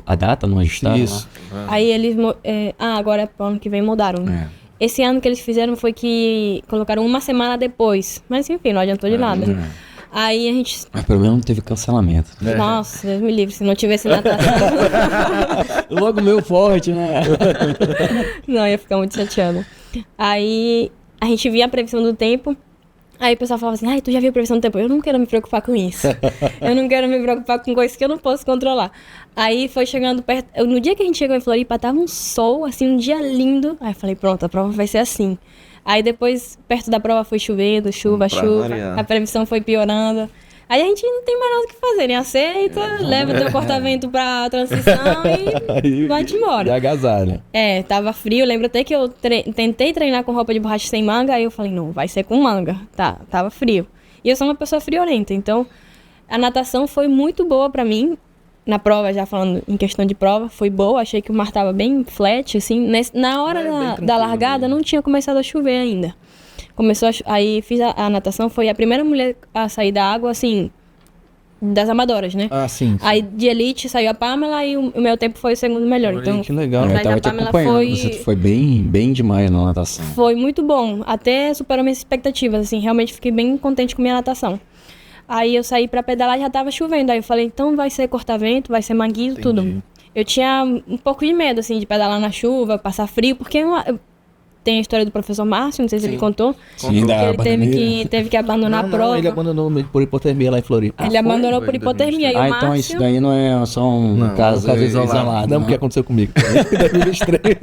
Speaker 2: a data, não ajustaram?
Speaker 1: Isso.
Speaker 3: Aí eles... agora pro ano que vem mudaram, né? Esse ano que eles fizeram foi que colocaram uma semana depois. Mas enfim, não adiantou de nada. Aí a gente...
Speaker 2: Mas pelo menos não teve cancelamento.
Speaker 3: Nossa, Deus me livre, se não tivesse natação...
Speaker 2: Logo meio forte, né?
Speaker 3: Não, ia ficar muito chateada. Aí a gente via a previsão do tempo. Aí o pessoal falava assim, ai, tu já viu a previsão do tempo? Eu não quero me preocupar com isso. Eu não quero me preocupar com coisas que eu não posso controlar. Aí foi chegando perto... No dia que a gente chegou em Floripa, tava um sol, assim, um dia lindo. Aí eu falei, pronto, a prova vai ser assim. Aí depois, perto da prova, foi chovendo, chuva.
Speaker 1: variar.
Speaker 3: A previsão foi piorando. Aí a gente não tem mais nada o que fazer, né? Aceita, leva o teu corta-vento pra transição e vai-te embora.
Speaker 1: E agasalha.
Speaker 3: Tava frio. Lembro até que eu tentei treinar com roupa de borracha sem manga. Aí eu falei, não, vai ser com manga. Tava frio. E eu sou uma pessoa friorenta. Então, a natação foi muito boa pra mim. Na prova, já falando em questão de prova, foi boa. Achei que o mar tava bem flat, assim. Na hora da largada, não tinha começado a chover ainda. Aí fiz a natação. Foi a primeira mulher a sair da água, assim... Das amadoras, né?
Speaker 1: Ah, sim.
Speaker 3: Aí de elite saiu a Pamela e o meu tempo foi o segundo melhor.
Speaker 1: Olha,
Speaker 3: Então,
Speaker 1: que legal.
Speaker 3: Mas
Speaker 2: Eu tava
Speaker 3: a
Speaker 2: te
Speaker 3: Pamela
Speaker 2: acompanhando, você foi bem demais na natação.
Speaker 3: foi muito bom. Até superou minhas expectativas, assim. Realmente fiquei bem contente com minha natação. Aí eu saí pra pedalar e já tava chovendo. Aí eu falei, então vai ser corta-vento, vai ser manguito, tudo. Eu tinha um pouco de medo, assim, de pedalar na chuva, passar frio, porque tem a história do professor Márcio, não sei se ele contou.
Speaker 2: Sim, da
Speaker 3: Que ele teve que abandonar a prova.
Speaker 1: Ele abandonou por hipotermia lá em Floripa.
Speaker 3: Ele abandonou por hipotermia. E o
Speaker 2: então
Speaker 3: Márcio...
Speaker 2: isso daí não é só um caso isolado.
Speaker 1: Não, porque aconteceu comigo. Em 2023.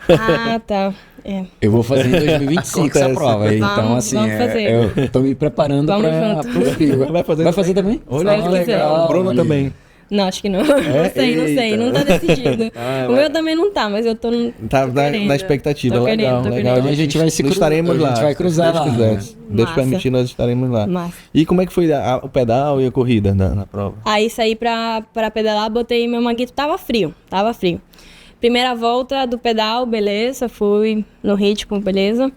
Speaker 3: Ah, tá. É.
Speaker 2: Eu vou fazer em 2025 essa
Speaker 1: Acontece.
Speaker 2: prova. Então,
Speaker 3: Vamos
Speaker 2: assim,
Speaker 3: fazer.
Speaker 2: eu tô me preparando
Speaker 3: Vamos
Speaker 2: para
Speaker 3: junto.
Speaker 2: o Frio. Vai fazer também?
Speaker 1: Olha que
Speaker 3: Vai fazer.
Speaker 1: legal. Bruna
Speaker 2: olha.
Speaker 1: também.
Speaker 3: Não, acho que não. Não sei. Não tá decidido. O meu também não tá, mas eu tô
Speaker 1: Tá
Speaker 3: querendo.
Speaker 1: na expectativa.
Speaker 3: Tô
Speaker 1: Legal,
Speaker 3: querendo.
Speaker 1: legal.
Speaker 2: Então a gente vai se cruzar.
Speaker 1: estaremos lá.
Speaker 2: A gente vai cruzar
Speaker 1: se Deus
Speaker 2: lá.
Speaker 1: quiser. Deus
Speaker 3: Massa.
Speaker 1: permitir, nós estaremos lá.
Speaker 3: Massa.
Speaker 1: E como é que foi o pedal e a corrida na prova?
Speaker 3: Aí saí pra pedalar, botei meu manguito, tava frio. Primeira volta do pedal, beleza, fui no ritmo, beleza.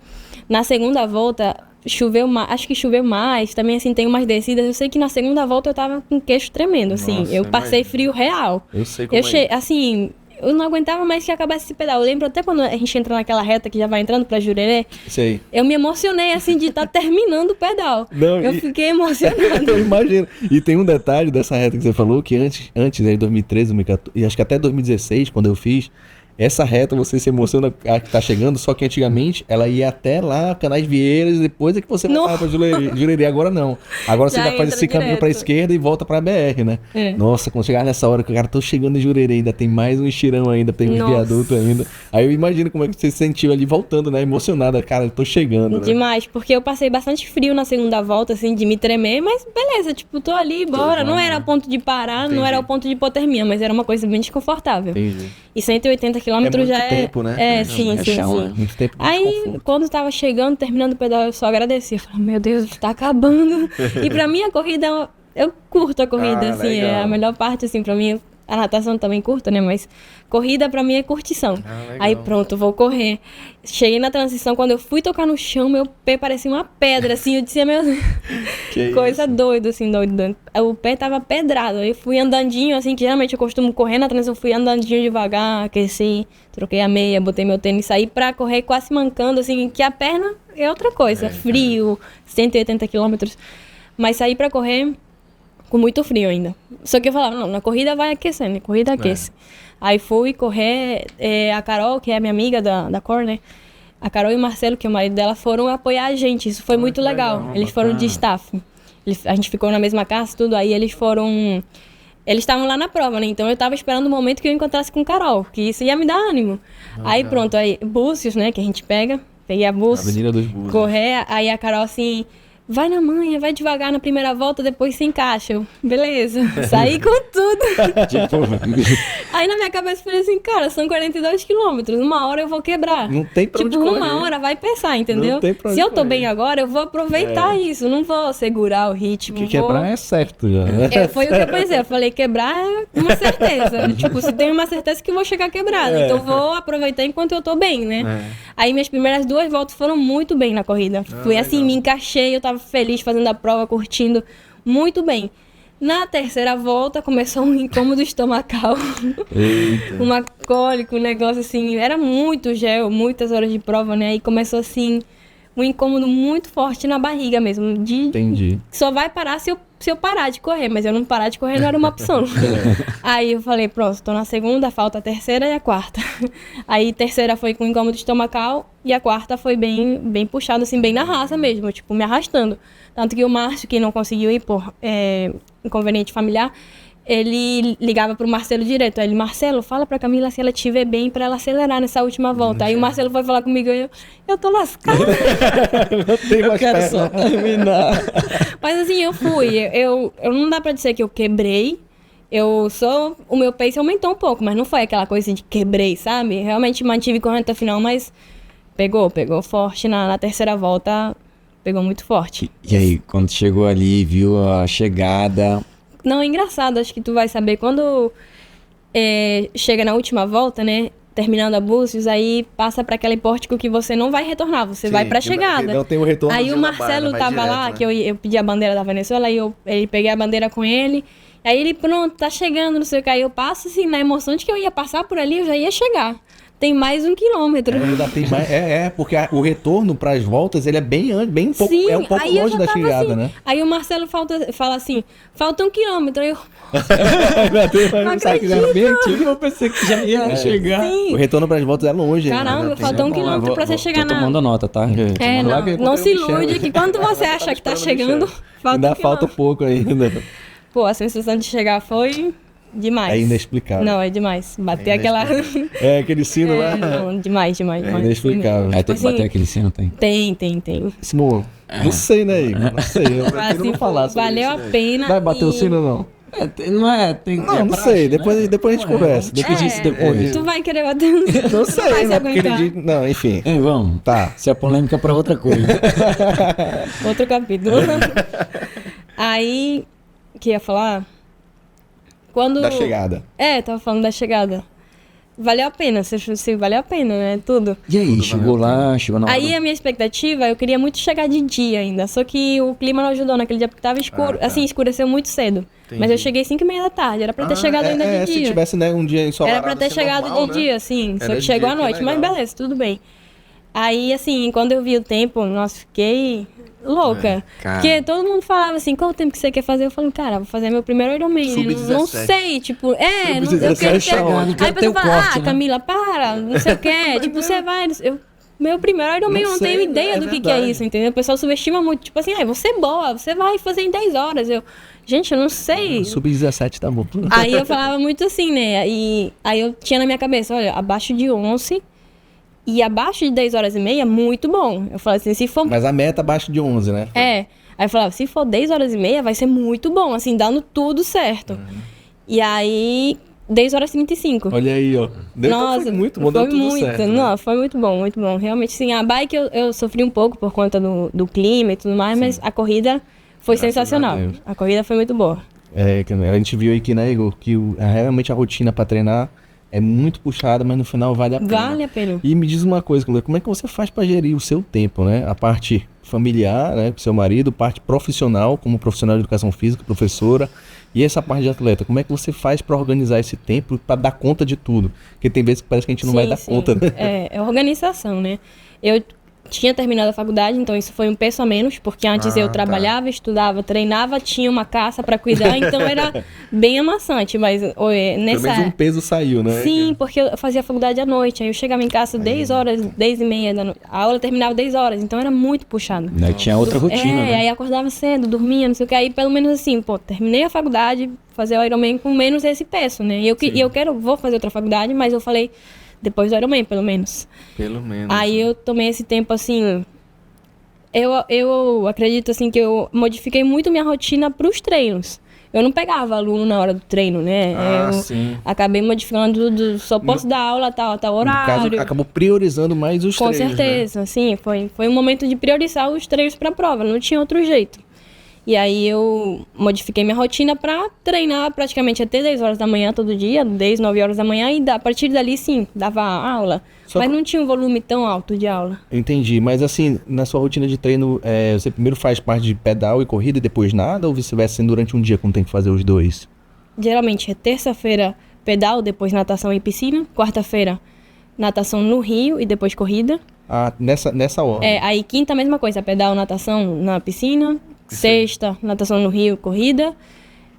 Speaker 3: Na segunda volta, choveu mais, acho que choveu mais, também assim, tem umas descidas. Eu sei que na segunda volta eu tava com o queixo tremendo, assim.
Speaker 1: Nossa,
Speaker 3: Eu passei
Speaker 1: imagino.
Speaker 3: frio real.
Speaker 1: Eu sei como
Speaker 3: Assim, eu não aguentava mais que acabasse esse pedal. Eu lembro até quando a gente entra naquela reta que já vai entrando pra Jurerê,
Speaker 1: Sei.
Speaker 3: eu me emocionei, assim, de estar terminando o pedal.
Speaker 1: Não,
Speaker 3: eu fiquei emocionada.
Speaker 1: Eu imagino. E tem um detalhe dessa reta que você falou, que antes né, em 2013, 2014, e acho que até 2016, quando eu fiz, essa reta você se emociona a que tá chegando, só que antigamente ela ia até lá, Canais Vieiras, depois é que você voltava pra Jurerê. Agora não. Agora você
Speaker 3: Já
Speaker 1: já faz
Speaker 3: entra
Speaker 1: esse caminho
Speaker 3: direto.
Speaker 1: pra esquerda e volta pra BR, né?
Speaker 3: É.
Speaker 1: Nossa, quando chegar nessa hora que o cara tô chegando em Jurerê, ainda tem mais um estirão ainda, tem um
Speaker 3: Nossa.
Speaker 1: viaduto ainda. Aí eu imagino como é que você se sentiu ali voltando, né? Emocionada, cara, eu tô chegando, né?
Speaker 3: Demais, porque eu passei bastante frio na segunda volta, assim, de me tremer, mas beleza, tipo, tô ali, bora. Não era a ponto de parar, não era o ponto de hipotermia, mas era uma coisa bem desconfortável.
Speaker 1: Entendi.
Speaker 3: E 180 quilômetros
Speaker 1: muito
Speaker 3: já é...
Speaker 1: tempo, né?
Speaker 3: É, sim.
Speaker 1: Muito tempo de
Speaker 3: Aí,
Speaker 1: desconforto.
Speaker 3: quando tava chegando, terminando o pedal, eu só agradecia. Falei, meu Deus, tá acabando. E pra mim, a corrida, eu curto a corrida, assim,
Speaker 1: legal.
Speaker 3: é a melhor parte, assim, pra mim. A natação também curta, né? Mas corrida pra mim é curtição.
Speaker 1: legal.
Speaker 3: Aí pronto, vou correr. Cheguei na transição, quando eu fui tocar no chão, meu pé parecia uma pedra, assim. Eu disse, meu Deus,
Speaker 1: Que
Speaker 3: coisa doida, assim, doida. O pé tava pedrado. Aí eu fui andandinho, assim, que geralmente eu costumo correr na transição. Eu fui andandinho devagar, aqueci, troquei a meia, botei meu tênis, saí pra correr quase mancando, assim, que a perna é outra coisa. Frio, 180 quilômetros. Mas saí pra correr com muito frio ainda. Só que eu falava, não, na corrida vai aquecendo, na corrida aquece. Aí fui correr, a Carol, que é minha amiga da Cor, né? A Carol e o Marcelo, que é o marido dela, foram apoiar a gente. Isso foi muito legal. Eles foram de staff. A gente ficou na mesma casa, tudo. Aí eles foram... Eles estavam lá na prova, né? Então eu tava esperando o momento que eu encontrasse com Carol, que isso ia me dar ânimo. Aí pronto, aí Búzios, né? Que a gente pega. Peguei a Búzios.
Speaker 1: Avenida dos Búzios.
Speaker 3: Correr, aí a Carol assim... Vai na manha, vai devagar na primeira volta, depois se encaixa. Eu, beleza, saí com tudo. Aí na minha cabeça eu falei assim, cara, são 42 quilômetros, uma hora eu vou quebrar.
Speaker 1: Não tem pra
Speaker 3: Tipo,
Speaker 1: onde correr.
Speaker 3: uma hora vai pensar, entendeu?
Speaker 1: Não tem pra onde
Speaker 3: Se eu tô
Speaker 1: correr.
Speaker 3: bem agora, eu vou aproveitar isso, não vou segurar o ritmo.
Speaker 1: Que
Speaker 3: vou...
Speaker 1: quebrar é certo já, né?
Speaker 3: Foi o que eu pensei, eu falei, quebrar é uma certeza. Tipo, se tem uma certeza que eu vou chegar quebrada, então vou aproveitar enquanto eu tô bem, né? Aí minhas primeiras 2 voltas foram muito bem na corrida. Fui assim, me encaixei, eu tava feliz fazendo a prova, curtindo muito bem. Na terceira volta começou um incômodo estomacal, uma cólica, um negócio assim, era muito gel, muitas horas de prova, né? Aí começou assim, um incômodo muito forte na barriga mesmo, de
Speaker 1: Entendi.
Speaker 3: só vai parar se eu parar de correr, mas eu não parar de correr não era uma opção. Aí eu falei, pronto, tô na segunda, falta a terceira e a quarta. Aí terceira foi com incômodo estomacal e a quarta foi bem puxada, assim, bem na raça mesmo, tipo, me arrastando. Tanto que o Márcio, que não conseguiu ir por inconveniente familiar, ele ligava pro Marcelo direto. Aí ele, Marcelo, fala pra Camila se ela estiver bem pra ela acelerar nessa última volta. Aí o Marcelo foi falar comigo e eu tô lascada.
Speaker 1: Não tem mais
Speaker 2: Quero
Speaker 1: perna.
Speaker 2: só terminar.
Speaker 3: Mas assim, eu fui. Eu não dá pra dizer que eu quebrei. O meu pace aumentou um pouco, mas não foi aquela coisa de quebrei, sabe? Realmente mantive correndo até o final, mas pegou forte na terceira volta, pegou muito forte.
Speaker 2: E aí, quando chegou ali, viu a chegada...
Speaker 3: Não, é engraçado, acho que tu vai saber. Quando chega na última volta, né? Terminando a Búzios, aí passa pra aquele pórtico que você não vai retornar, você vai pra chegada.
Speaker 1: Não tem o retorno.
Speaker 3: Aí o Marcelo tava lá, que eu pedi a bandeira da Venezuela, aí eu peguei a bandeira com ele. Aí ele, pronto, tá chegando, não sei o que. Aí eu passo assim, na emoção de que eu ia passar por ali, eu já ia chegar. tem mais 1 quilômetro.
Speaker 1: Ainda tem mais, porque o retorno para as voltas, ele é bem um pouco,
Speaker 3: Sim,
Speaker 1: é um pouco
Speaker 3: aí eu
Speaker 1: longe
Speaker 3: já
Speaker 1: da
Speaker 3: tava
Speaker 1: chegada,
Speaker 3: assim.
Speaker 1: né?
Speaker 3: Aí o Marcelo fala assim, falta 1 quilômetro. Aí eu,
Speaker 2: Bem antigo, eu pensei que já ia chegar.
Speaker 3: sim.
Speaker 1: O retorno para as voltas é longe.
Speaker 3: Caramba,
Speaker 1: né?
Speaker 3: falta 1 quilômetro pra você chegar
Speaker 2: Tô
Speaker 3: na...
Speaker 2: tomando nota, tá?
Speaker 3: É,
Speaker 1: Lá que eu
Speaker 3: não
Speaker 1: encontrei
Speaker 3: se
Speaker 1: o Michel.
Speaker 3: ilude que quando você acha que tá chegando, falta
Speaker 1: Ainda
Speaker 3: 1
Speaker 1: falta um
Speaker 3: quilômetro.
Speaker 1: pouco ainda.
Speaker 3: Pô, a sensação de chegar foi demais.
Speaker 1: É inexplicável.
Speaker 3: Não, é demais. Bater aquela...
Speaker 1: É aquele sino lá.
Speaker 3: não, demais.
Speaker 1: É inexplicável.
Speaker 2: Aí tem que
Speaker 3: Assim,
Speaker 2: bater aquele sino, tem.
Speaker 3: Tem.
Speaker 1: Simão, não sei, né, Igor? Não sei. Eu prefiro
Speaker 3: Assim,
Speaker 1: não falar sobre
Speaker 3: valeu
Speaker 1: isso,
Speaker 3: a
Speaker 1: né?
Speaker 3: pena.
Speaker 1: Vai bater o
Speaker 3: e-
Speaker 1: sino ou não?
Speaker 2: Não é, tem.
Speaker 1: Não sei. Depois a gente conversa.
Speaker 2: Depois disso, depois.
Speaker 3: Tu vai querer bater no...
Speaker 1: Não
Speaker 3: Vai
Speaker 1: sei,
Speaker 3: se
Speaker 1: né? Porque
Speaker 3: aguentar.
Speaker 1: ele diz... Não, enfim.
Speaker 2: Ei, vamos.
Speaker 1: Tá.
Speaker 2: Se é polêmica pra outra coisa.
Speaker 3: Outro capítulo. Aí, o que ia falar? Quando...
Speaker 1: Da chegada.
Speaker 3: Tava falando da chegada. Valeu a pena, se valeu a pena, né? Tudo.
Speaker 2: E aí, chegou lá, chegou na hora.
Speaker 3: Aí a minha expectativa, eu queria muito chegar de dia ainda. Só que o clima não ajudou naquele dia porque tava escuro.
Speaker 1: tá.
Speaker 3: Assim, escureceu muito cedo. Mas eu cheguei 5h30 da tarde. Era pra ter chegado ainda de
Speaker 1: Se
Speaker 3: dia.
Speaker 1: tivesse, né, um dia ensolarado,
Speaker 3: Era pra ter
Speaker 1: ia ser
Speaker 3: chegado
Speaker 1: normal,
Speaker 3: de
Speaker 1: né?
Speaker 3: dia, sim. Só
Speaker 1: Era
Speaker 3: que
Speaker 1: de
Speaker 3: chegou
Speaker 1: dia,
Speaker 3: à
Speaker 1: que
Speaker 3: noite. Mas
Speaker 1: legal.
Speaker 3: beleza, tudo bem. Aí, assim, quando eu vi o tempo, nossa, fiquei louca.
Speaker 1: cara.
Speaker 3: Porque todo mundo falava assim, qual o tempo que você quer fazer? Eu falei, cara, vou fazer meu primeiro Ironman.
Speaker 1: Sub-17.
Speaker 3: Não sei, tipo, não, eu
Speaker 1: Sub-17
Speaker 3: quero
Speaker 1: chegar, não
Speaker 3: Aí
Speaker 2: quero
Speaker 3: a
Speaker 2: ter
Speaker 3: pessoa
Speaker 2: o
Speaker 3: fala,
Speaker 2: corte, né?
Speaker 3: Camila, para, não sei o quê. Tipo, você vai... Meu primeiro Ironman, eu não
Speaker 1: sei,
Speaker 3: tenho ideia
Speaker 1: é
Speaker 3: do que é
Speaker 1: verdade.
Speaker 3: isso, entendeu? O pessoal subestima muito. Tipo assim, você é boa, você vai fazer em 10 horas. Gente, eu não sei.
Speaker 1: Sub-17 tá bom.
Speaker 3: Aí eu falava muito assim, né? E aí eu tinha na minha cabeça, olha, abaixo de 11 e abaixo de 10 horas e meia, muito bom. Eu falava assim, se for...
Speaker 1: Mas a meta abaixo de 11, né?
Speaker 3: Aí eu falava, se for 10 horas e meia, vai ser muito bom, assim, dando tudo certo. E aí, 10 horas e 35.
Speaker 1: Olha aí, ó.
Speaker 3: Nossa,
Speaker 1: foi muito bom, deu
Speaker 3: foi
Speaker 1: tudo
Speaker 3: muito.
Speaker 1: certo. né?
Speaker 3: Não, foi muito bom, muito bom. Realmente, sim, a bike eu sofri um pouco por conta do clima e tudo mais, mas a corrida foi
Speaker 1: Graças
Speaker 3: sensacional.
Speaker 1: a Deus.
Speaker 3: A corrida foi muito boa.
Speaker 1: Que a gente viu aqui, né, Igor, que realmente a rotina pra treinar é muito puxada, mas no final vale a pena.
Speaker 3: Vale a pena.
Speaker 1: E me diz uma coisa, Camila, como é que você faz pra gerir o seu tempo, né? A parte familiar, né, com seu marido, parte profissional, como profissional de educação física, professora, e essa parte de atleta. Como é que você faz pra organizar esse tempo, pra dar conta de tudo? Porque tem vezes que parece que a gente não vai dar conta, né?
Speaker 3: É organização, né? Eu tinha terminado a faculdade, então isso foi um peso a menos, porque antes eu
Speaker 1: tá.
Speaker 3: trabalhava, estudava, treinava, tinha uma casa pra cuidar, então era bem amassante, mas
Speaker 1: Pelo
Speaker 3: nessa...
Speaker 1: menos um peso saiu, né?
Speaker 3: Sim, porque eu fazia faculdade à noite, aí eu chegava em casa 10 horas, 10h30 da noite, a aula terminava 10 horas, então era muito puxado.
Speaker 2: Né, tinha outra rotina, né?
Speaker 3: Aí acordava cedo, dormia, não sei o que, aí pelo menos assim, pô, terminei a faculdade, fazer o Ironman com menos esse peso, né? E eu vou fazer outra faculdade, mas eu falei, depois do Ironman, pelo menos.
Speaker 1: Pelo menos.
Speaker 3: Aí eu tomei esse tempo assim. Eu acredito assim que eu modifiquei muito minha rotina para os treinos. Eu não pegava aluno na hora do treino, né? Eu
Speaker 1: sim.
Speaker 3: acabei modificando tudo, só posso dar aula tal
Speaker 1: No
Speaker 3: horário.
Speaker 1: caso, acabou priorizando mais os
Speaker 3: Com
Speaker 1: treinos,
Speaker 3: certeza, sim. Foi um momento de priorizar os treinos para a prova, não tinha outro jeito. E aí eu modifiquei minha rotina para treinar praticamente até 10 horas da manhã todo dia, 10, 9 horas da manhã, e a partir dali sim, dava aula.
Speaker 1: Só
Speaker 3: Mas
Speaker 1: que-
Speaker 3: não tinha um volume tão alto de aula.
Speaker 1: Entendi, mas assim, na sua rotina de treino, você primeiro faz parte de pedal e corrida e depois nada, ou vice-versa, assim, durante um dia quando tem que fazer os dois?
Speaker 3: Geralmente é terça-feira pedal, depois natação e piscina. Quarta-feira natação no rio e depois corrida.
Speaker 1: Ah, nessa hora.
Speaker 3: Aí quinta a mesma coisa, pedal, natação na piscina. Sexta, natação no rio, corrida.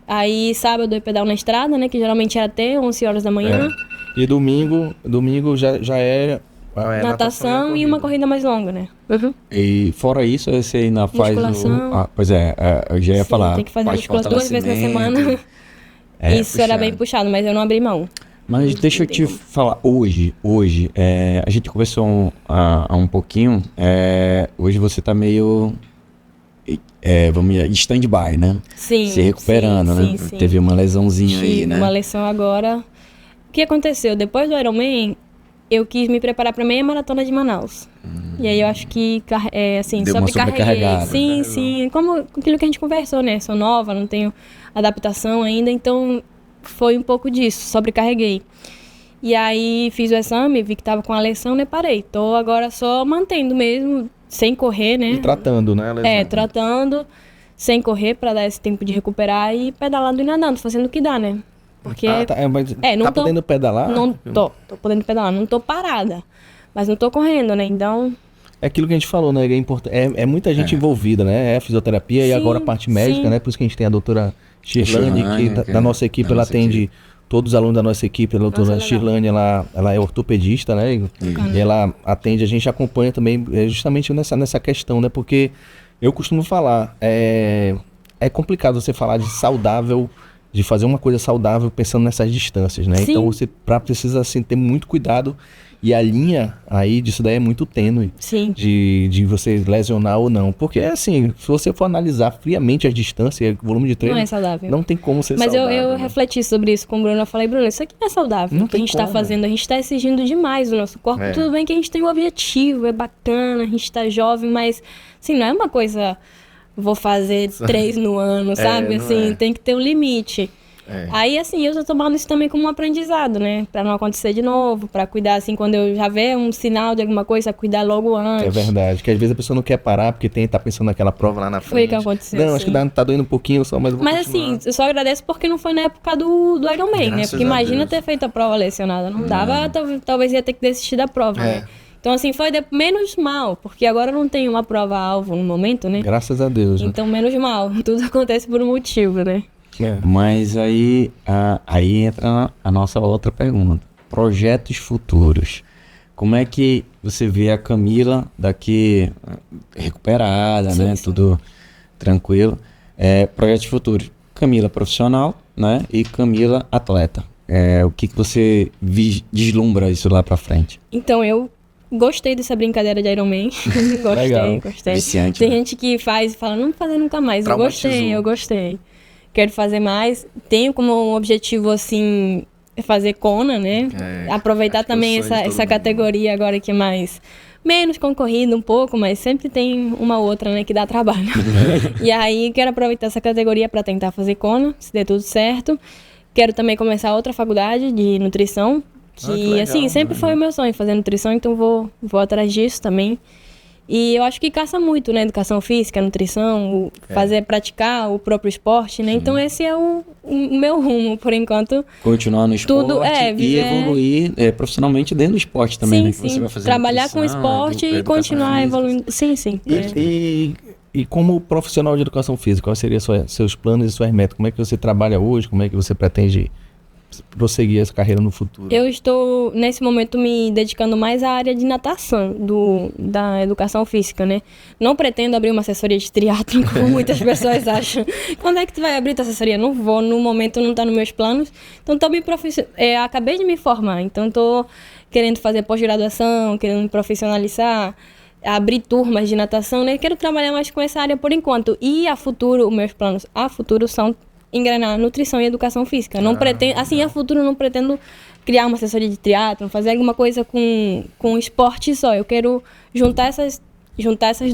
Speaker 3: Aí sábado é pedal na estrada, né, que geralmente era até 11 horas da manhã.
Speaker 1: E domingo já é...
Speaker 3: Natação e uma corrida mais longa, né?
Speaker 2: E fora isso, você ainda faz o...
Speaker 3: Musculação.
Speaker 2: Pois é, eu já ia
Speaker 3: Sim,
Speaker 2: falar.
Speaker 3: tem que fazer
Speaker 2: faz
Speaker 3: musculação 2 vezes na semana.
Speaker 2: fortalecimento. É,
Speaker 3: Isso era bem puxado, mas eu não abri mão.
Speaker 2: Mas deixa eu te falar, hoje a gente conversou há um pouquinho, hoje você tá meio, vamos dizer, stand-by, né?
Speaker 3: Sim.
Speaker 2: Se recuperando,
Speaker 3: sim,
Speaker 2: né?
Speaker 3: sim.
Speaker 2: Teve uma lesãozinha aí,
Speaker 3: Tive
Speaker 2: né?
Speaker 3: uma lesão agora. O que aconteceu? Depois do Ironman, eu quis me preparar para meia maratona de Manaus. E aí eu acho que, assim,
Speaker 2: Deu uma
Speaker 3: sobrecarreguei.
Speaker 2: sobrecarregada.
Speaker 3: Sim. Como aquilo que a gente conversou, né? Sou nova, não tenho adaptação ainda, então foi um pouco disso, sobrecarreguei. E aí fiz o exame, vi que tava com a lesão, né? Parei. Tô agora só mantendo mesmo, sem correr, né?
Speaker 1: E tratando, né? a lesão.
Speaker 3: Tratando, sem correr para dar esse tempo de recuperar e pedalando e nadando, fazendo o que dá, né? porque...
Speaker 1: Mas
Speaker 3: não
Speaker 1: tá
Speaker 3: tô-
Speaker 1: podendo pedalar?
Speaker 3: Não tô podendo pedalar, não tô parada, mas não tô correndo, né? Então,
Speaker 1: É aquilo que a gente falou, né? É muita gente envolvida, né? É a fisioterapia e
Speaker 3: Sim,
Speaker 1: agora a parte médica,
Speaker 3: sim.
Speaker 1: né? Por isso que a gente tem a doutora Shirlane,
Speaker 2: Shirlane,
Speaker 1: que
Speaker 2: que
Speaker 1: da
Speaker 2: é
Speaker 1: nossa equipe,
Speaker 2: da
Speaker 1: ela
Speaker 2: nossa
Speaker 1: atende
Speaker 2: equipe.
Speaker 1: todos os alunos da nossa equipe. A doutora
Speaker 3: legal.
Speaker 1: Shirlane, ela é ortopedista, né? E ela atende, a gente acompanha também justamente nessa questão, né? Porque eu costumo falar, é complicado você falar de saudável, de fazer uma coisa saudável pensando nessas distâncias, né?
Speaker 3: Sim.
Speaker 1: Então você precisa assim, ter muito cuidado e a linha aí disso daí é muito tênue
Speaker 3: sim.
Speaker 1: de você lesionar ou não. Porque assim, se você for analisar friamente as distâncias e o volume de treino,
Speaker 3: Não é saudável.
Speaker 1: não tem como ser
Speaker 3: Mas
Speaker 1: saudável.
Speaker 3: eu
Speaker 1: né?
Speaker 3: refleti sobre isso com o Bruno. Eu falei, Bruno, isso aqui não é saudável.
Speaker 1: Não
Speaker 3: O que a
Speaker 1: tem
Speaker 3: gente tá
Speaker 1: como.
Speaker 3: fazendo, a gente tá exigindo demais do nosso corpo.
Speaker 1: É.
Speaker 3: Tudo bem que a gente tem um objetivo, é bacana, a gente tá jovem, mas assim, não é uma coisa, vou fazer 3 no ano, sabe?
Speaker 1: não
Speaker 3: Assim,
Speaker 1: é.
Speaker 3: tem que ter um limite.
Speaker 1: É.
Speaker 3: Aí, assim, eu tô tomando isso também como um aprendizado, né? Pra não acontecer de novo, pra cuidar, assim, quando eu já ver um sinal de alguma coisa, cuidar logo antes.
Speaker 1: É verdade, que às vezes a pessoa não quer parar porque tá pensando naquela prova lá na frente.
Speaker 3: Foi o que aconteceu,
Speaker 1: Não, acho que
Speaker 3: sim.
Speaker 1: tá doendo um pouquinho só, mas eu vou
Speaker 3: Mas
Speaker 1: continuar.
Speaker 3: assim, eu só agradeço porque não foi na época do Ironman, né?
Speaker 2: Graças
Speaker 3: Porque
Speaker 2: a
Speaker 3: imagina
Speaker 2: Deus.
Speaker 3: ter feito a prova lesionada. Não dava, talvez ia ter que desistir da prova,
Speaker 1: É.
Speaker 3: né? Então, assim, foi menos mal, porque agora eu não tenho uma prova-alvo no momento, né?
Speaker 1: Graças a Deus, né?
Speaker 3: Então, menos mal. Tudo acontece por um motivo, né?
Speaker 1: É.
Speaker 2: Mas aí entra a nossa outra pergunta. Projetos futuros. Como é que você vê a Camila daqui recuperada,
Speaker 3: Sim,
Speaker 2: né?
Speaker 3: sim.
Speaker 2: Tudo tranquilo. Projetos futuros. Camila profissional, né? E Camila atleta. O que você deslumbra isso lá pra frente?
Speaker 3: Então, eu gostei dessa brincadeira de Ironman.
Speaker 1: Legal.
Speaker 3: Gostei.
Speaker 2: Viciante,
Speaker 3: Tem
Speaker 2: né?
Speaker 3: gente que faz e fala, não vou fazer nunca mais.
Speaker 1: Traumatizou.
Speaker 3: Eu gostei. Quero fazer mais. Tenho como um objetivo, assim, fazer Kona, né? Aproveitar
Speaker 1: acho que é o
Speaker 3: também
Speaker 1: sonho de todo
Speaker 3: essa
Speaker 1: mundo.
Speaker 3: categoria agora que é mais... Menos concorrida um pouco, mas sempre tem uma outra, né, que dá trabalho. E aí, quero aproveitar essa categoria para tentar fazer Kona, se der tudo certo. Quero também começar outra faculdade de nutrição, que,
Speaker 1: legal,
Speaker 3: assim, sempre foi o meu sonho fazer nutrição, então vou atrás disso também. E eu acho que caça muito, né? Educação física, nutrição, praticar o próprio esporte, né? Então esse é o meu rumo, por enquanto.
Speaker 2: Continuar no esporte
Speaker 3: Tudo,
Speaker 2: e
Speaker 3: viver-
Speaker 2: evoluir profissionalmente dentro do esporte também, né? Que você vai fazer
Speaker 3: Trabalhar com
Speaker 2: nutrição,
Speaker 3: esporte e
Speaker 2: educação
Speaker 3: continuar
Speaker 2: física.
Speaker 3: evoluindo. Sim.
Speaker 1: E como profissional de educação física, quais seriam seus planos e suas metas? Como é que você trabalha hoje? Como é que você pretende prosseguir essa carreira no futuro?
Speaker 3: Eu estou, nesse momento, me dedicando mais à área de natação, da educação física, né? Não pretendo abrir uma assessoria de triatlon, como muitas pessoas acham. Quando é que tu vai abrir tua assessoria? Não vou, no momento não está nos meus planos. Então, acabei de me formar, então estou querendo fazer pós-graduação, querendo me profissionalizar, abrir turmas de natação, né? Quero trabalhar mais com essa área por enquanto. E os meus planos a futuro são engrenar nutrição e educação física. Não pretendo, assim, a futuro não pretendo criar uma assessoria de triatlon, fazer alguma coisa com esporte só. Eu quero juntar essas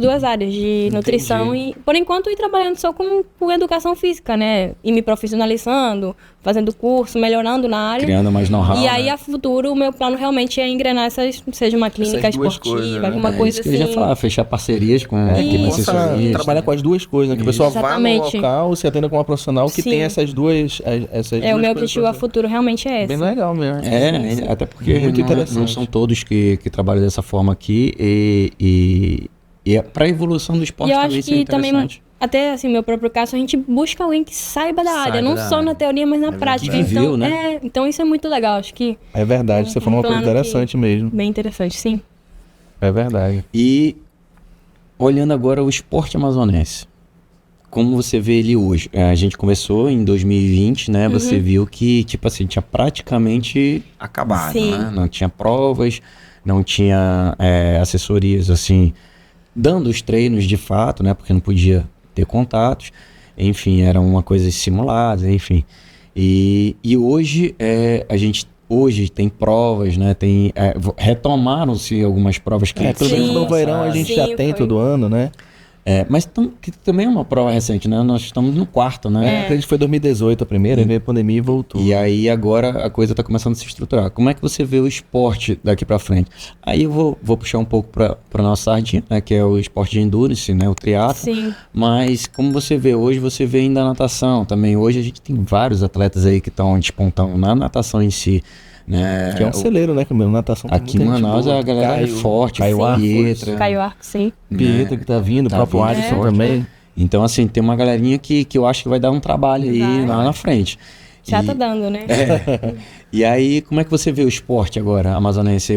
Speaker 3: duas áreas de nutrição e, por enquanto, ir trabalhando só com educação física, né? E me profissionalizando, fazendo curso, melhorando na área.
Speaker 2: Criando mais know-how,
Speaker 3: E aí,
Speaker 2: né?
Speaker 3: a futuro, o meu plano realmente é engrenar seja uma clínica
Speaker 1: Essas duas
Speaker 3: esportiva,
Speaker 1: coisas, né?
Speaker 3: alguma coisa
Speaker 2: Isso que
Speaker 3: assim.
Speaker 2: eu já ia falar, fechar parcerias com equipes
Speaker 3: Isso.
Speaker 2: assessorias.
Speaker 1: Trabalhar com as duas coisas, né? Que a pessoa vá no
Speaker 3: Exatamente.
Speaker 1: local, se atenda com uma profissional que
Speaker 3: Sim.
Speaker 1: tem essas duas
Speaker 3: O meu objetivo a futuro realmente é esse.
Speaker 1: Bem legal mesmo.
Speaker 2: Até porque
Speaker 1: Muito
Speaker 2: não
Speaker 1: interessante.
Speaker 2: são todos que trabalham dessa forma aqui e para a evolução do esporte
Speaker 3: E eu
Speaker 2: também
Speaker 3: acho
Speaker 2: isso é
Speaker 3: que também,
Speaker 2: interessante.
Speaker 3: até assim, meu próprio caso, a gente busca alguém que saiba da área, não
Speaker 2: da
Speaker 3: só
Speaker 2: área.
Speaker 3: na teoria, mas na prática.
Speaker 2: Que viveu,
Speaker 3: Então,
Speaker 2: né?
Speaker 3: então isso é muito legal, acho que
Speaker 1: É verdade, você falou uma coisa
Speaker 3: plano
Speaker 1: interessante mesmo.
Speaker 3: bem interessante, sim.
Speaker 1: É verdade.
Speaker 2: E olhando agora o esporte amazonense, como você vê ele hoje? A gente começou em 2020, né?
Speaker 3: Uhum.
Speaker 2: Você viu que, tipo assim, tinha praticamente acabado,
Speaker 3: Sim.
Speaker 2: né? Não tinha provas, não tinha assessorias, assim, dando os treinos de fato, né? Porque não podia ter contatos. Enfim, era uma coisa simulada, enfim. E hoje, a gente... Hoje tem provas, né? Retomaram-se algumas provas que
Speaker 1: Pelo menos no
Speaker 3: Sim,
Speaker 1: verão a gente
Speaker 3: sim,
Speaker 1: já tem
Speaker 3: foi.
Speaker 1: todo ano, né?
Speaker 2: Mas que também é uma prova recente, né? Nós estamos no quarto, né?
Speaker 1: Acredito que foi 2018 a primeira, veio a pandemia e voltou.
Speaker 2: E aí agora a coisa está começando a se estruturar. Como é que você vê o esporte daqui para frente? Aí eu vou puxar um pouco para nossa sardinha, né? Que é o esporte de endurance, né? O triatlo.
Speaker 3: Sim.
Speaker 2: Mas como você vê hoje, você vê ainda a natação também. Hoje a gente tem vários atletas aí que estão despontando na natação em si. Né?
Speaker 1: Que é um celeiro, né, Camilo? Natação tem
Speaker 2: Aqui em
Speaker 1: muita gente
Speaker 2: Manaus
Speaker 1: boa.
Speaker 2: a galera é forte, Pietra.
Speaker 3: Caio Arco, sim.
Speaker 1: Pietra que tá vindo, o
Speaker 2: Tá
Speaker 1: próprio
Speaker 2: vindo,
Speaker 1: Alisson
Speaker 2: forte,
Speaker 1: também.
Speaker 2: Então, assim, tem uma galerinha que eu acho que vai dar um trabalho aí
Speaker 3: Vai.
Speaker 2: lá na frente.
Speaker 3: Já tá dando, né?
Speaker 2: E aí, como é que você vê o esporte agora, amazonense,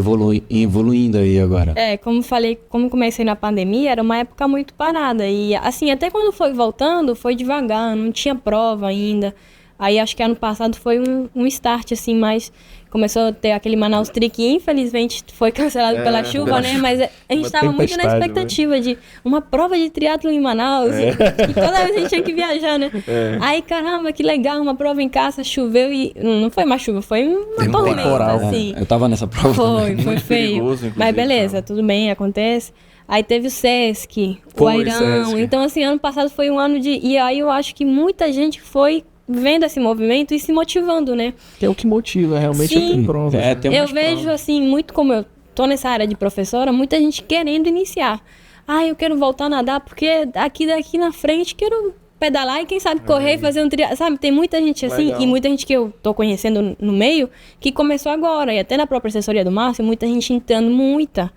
Speaker 2: evoluindo aí agora?
Speaker 3: Como falei, como comecei na pandemia, era uma época muito parada. E, assim, até quando foi voltando, foi devagar, não tinha prova ainda. Aí, acho que ano passado foi um start, assim, mas começou a ter aquele Manaus Tri que, infelizmente, foi cancelado pela chuva, né? Mas a gente estava muito na expectativa de uma prova de triatlo em Manaus. E toda vez a gente tinha que viajar, né? Aí, caramba, que legal, uma prova em casa, choveu e... Não foi uma chuva, foi uma tormenta, assim.
Speaker 2: Eu tava nessa prova.
Speaker 3: Foi feio. Mas beleza, tudo bem, acontece. Aí teve o Sesc, o Airão. Então, assim, ano passado foi um ano de... E aí eu acho que muita gente foi vendo esse movimento e se motivando, né?
Speaker 1: Que é o que motiva, realmente,
Speaker 3: Sim.
Speaker 1: tem provas.
Speaker 3: Eu vejo, assim, muito como eu tô nessa área de professora, muita gente querendo iniciar. Eu quero voltar a nadar porque daqui na frente quero pedalar e quem sabe correr e fazer um triatlo. Sabe, tem muita gente assim, e muita gente que eu tô conhecendo no meio que começou agora. E até na própria assessoria do Márcio, muita gente entrando, muita.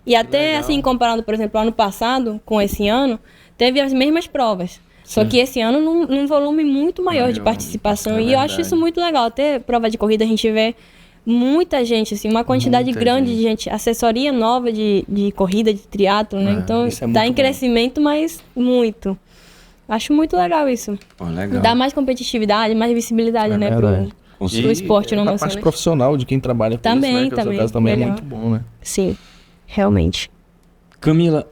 Speaker 3: E até, assim, comparando, por exemplo, ano passado com esse ano, teve as mesmas provas. Só que esse ano num volume muito maior de participação. E eu acho isso muito legal. Até prova de corrida a gente vê muita gente, assim, uma quantidade grande de gente. Assessoria nova de corrida, de triatlo, né? Então tá em crescimento, mas muito. Acho muito legal isso.
Speaker 2: Legal.
Speaker 3: Dá mais competitividade, mais visibilidade, né? Pro esporte no
Speaker 1: a parte profissional de quem trabalha com isso, né? Que no seu caso também é muito bom, né?
Speaker 3: Sim, realmente.
Speaker 2: Camila,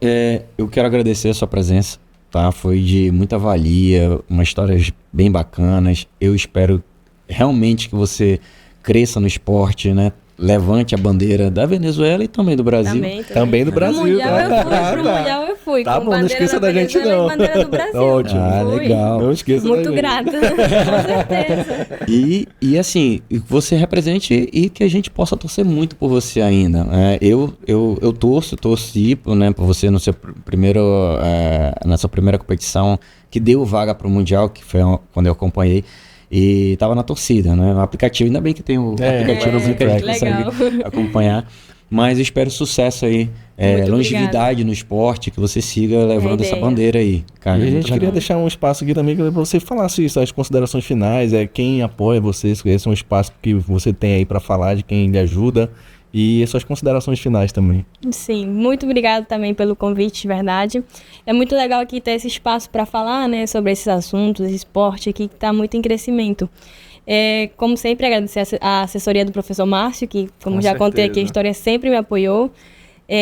Speaker 2: eu quero agradecer a sua presença. Tá? Foi de muita valia, umas histórias bem bacanas. Eu espero realmente que você cresça no esporte, né? Levante a bandeira da Venezuela e também do Brasil.
Speaker 1: Também do Brasil.
Speaker 3: Pro Mundial eu fui.
Speaker 1: Tá bom, não esqueça da gente não.
Speaker 3: Bandeira do Brasil.
Speaker 1: Ótimo.
Speaker 2: Legal.
Speaker 1: Não esqueça
Speaker 3: muito grata, com certeza.
Speaker 2: E assim, você represente e que a gente possa torcer muito por você ainda. Eu torci, né, por você no seu na sua primeira competição que deu vaga para o Mundial, que foi quando eu acompanhei. E tava na torcida, né? O aplicativo, ainda bem que tem o aplicativo que a gente consegue acompanhar. Mas eu espero sucesso aí, longevidade no esporte, que você siga levando essa bandeira aí. Cara,
Speaker 1: e a gente queria deixar um espaço aqui também para você falar isso, as considerações finais, quem apoia você, esse é um espaço que você tem aí para falar de quem lhe ajuda. E as suas considerações finais também.
Speaker 3: Sim, muito obrigada também pelo convite, de verdade. É muito legal aqui ter esse espaço para falar, né, sobre esses assuntos, esse esporte aqui que está muito em crescimento. Como sempre, agradecer a assessoria do professor Márcio, que, como já contei aqui, a história sempre me apoiou.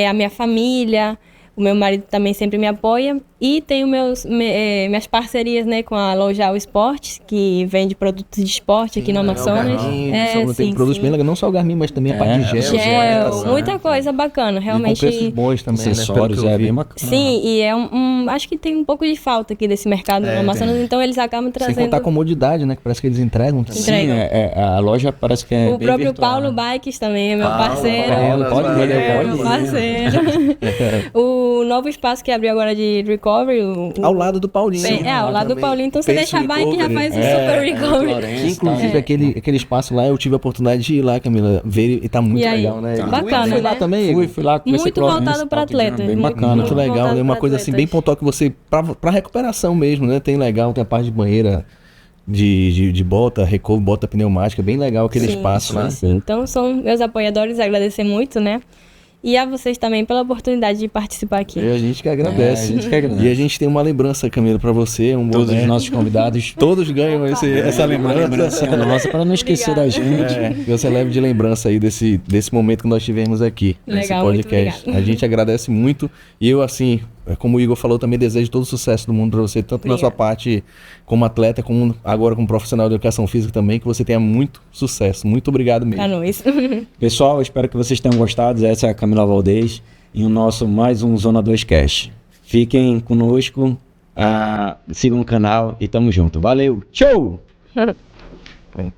Speaker 3: A minha família, o meu marido também sempre me apoia. E tenho minhas parcerias, né, com a Loja Esportes, que vende produtos de esporte aqui no Amazonas.
Speaker 1: Tem produtos bem legais, não só o Garmin, mas também a parte de gel.
Speaker 3: Muita coisa bacana, realmente.
Speaker 1: E com preços bons também,
Speaker 2: acessórios,
Speaker 1: bem
Speaker 2: bacana.
Speaker 3: Sim, e acho que tem um pouco de falta aqui desse mercado no Amazonas, então eles acabam trazendo...
Speaker 1: Sem contar a comodidade, né, que parece que eles entregam também.
Speaker 2: Sim, a loja parece que é
Speaker 3: o
Speaker 2: bem
Speaker 3: próprio
Speaker 2: virtual,
Speaker 3: Paulo Bikes também é meu parceiro.
Speaker 2: Pode
Speaker 3: parceiro. O novo espaço que abriu agora de recovery,
Speaker 1: ao lado do Paulinho.
Speaker 3: Ao lado do Paulinho. Então você deixa a bike já faz um super recovery.
Speaker 1: Que, inclusive, aquele espaço lá, eu tive a oportunidade de ir lá, Camila, ver e tá muito legal, né?
Speaker 3: Bacana,
Speaker 1: fui lá também.
Speaker 2: Fui lá.
Speaker 3: Muito voltado para atletas.
Speaker 2: Bem bacana.
Speaker 1: Muito legal, né? Uma coisa assim, bem pontual que você, pra recuperação mesmo, né? Tem legal, tem a parte de banheira de bota, recovery, bota pneumática, bem legal aquele espaço lá.
Speaker 3: Sim. Então são meus apoiadores, agradecer muito, né? E a vocês também pela oportunidade de participar aqui.
Speaker 1: E a gente que agradece. E a gente tem uma lembrança, Camila, pra você.
Speaker 2: Todos os nossos convidados.
Speaker 1: Todos ganham essa lembrança.
Speaker 2: Nossa, para não esquecer da gente.
Speaker 1: Que você leve de lembrança aí desse momento que nós tivemos aqui. Nesse podcast. A gente agradece muito. E eu, assim, como o Igor falou, também desejo todo o sucesso do mundo pra você, tanto na sua parte como atleta, como agora como profissional de educação física também, que você tenha muito sucesso. Muito obrigado mesmo.
Speaker 3: Pra nós.
Speaker 2: Pessoal, espero que vocês tenham gostado. Essa é a Camila Valdez e o nosso mais um Zona 2 Cast. Fiquem conosco, sigam o canal e tamo junto. Valeu, tchau!
Speaker 1: Bem.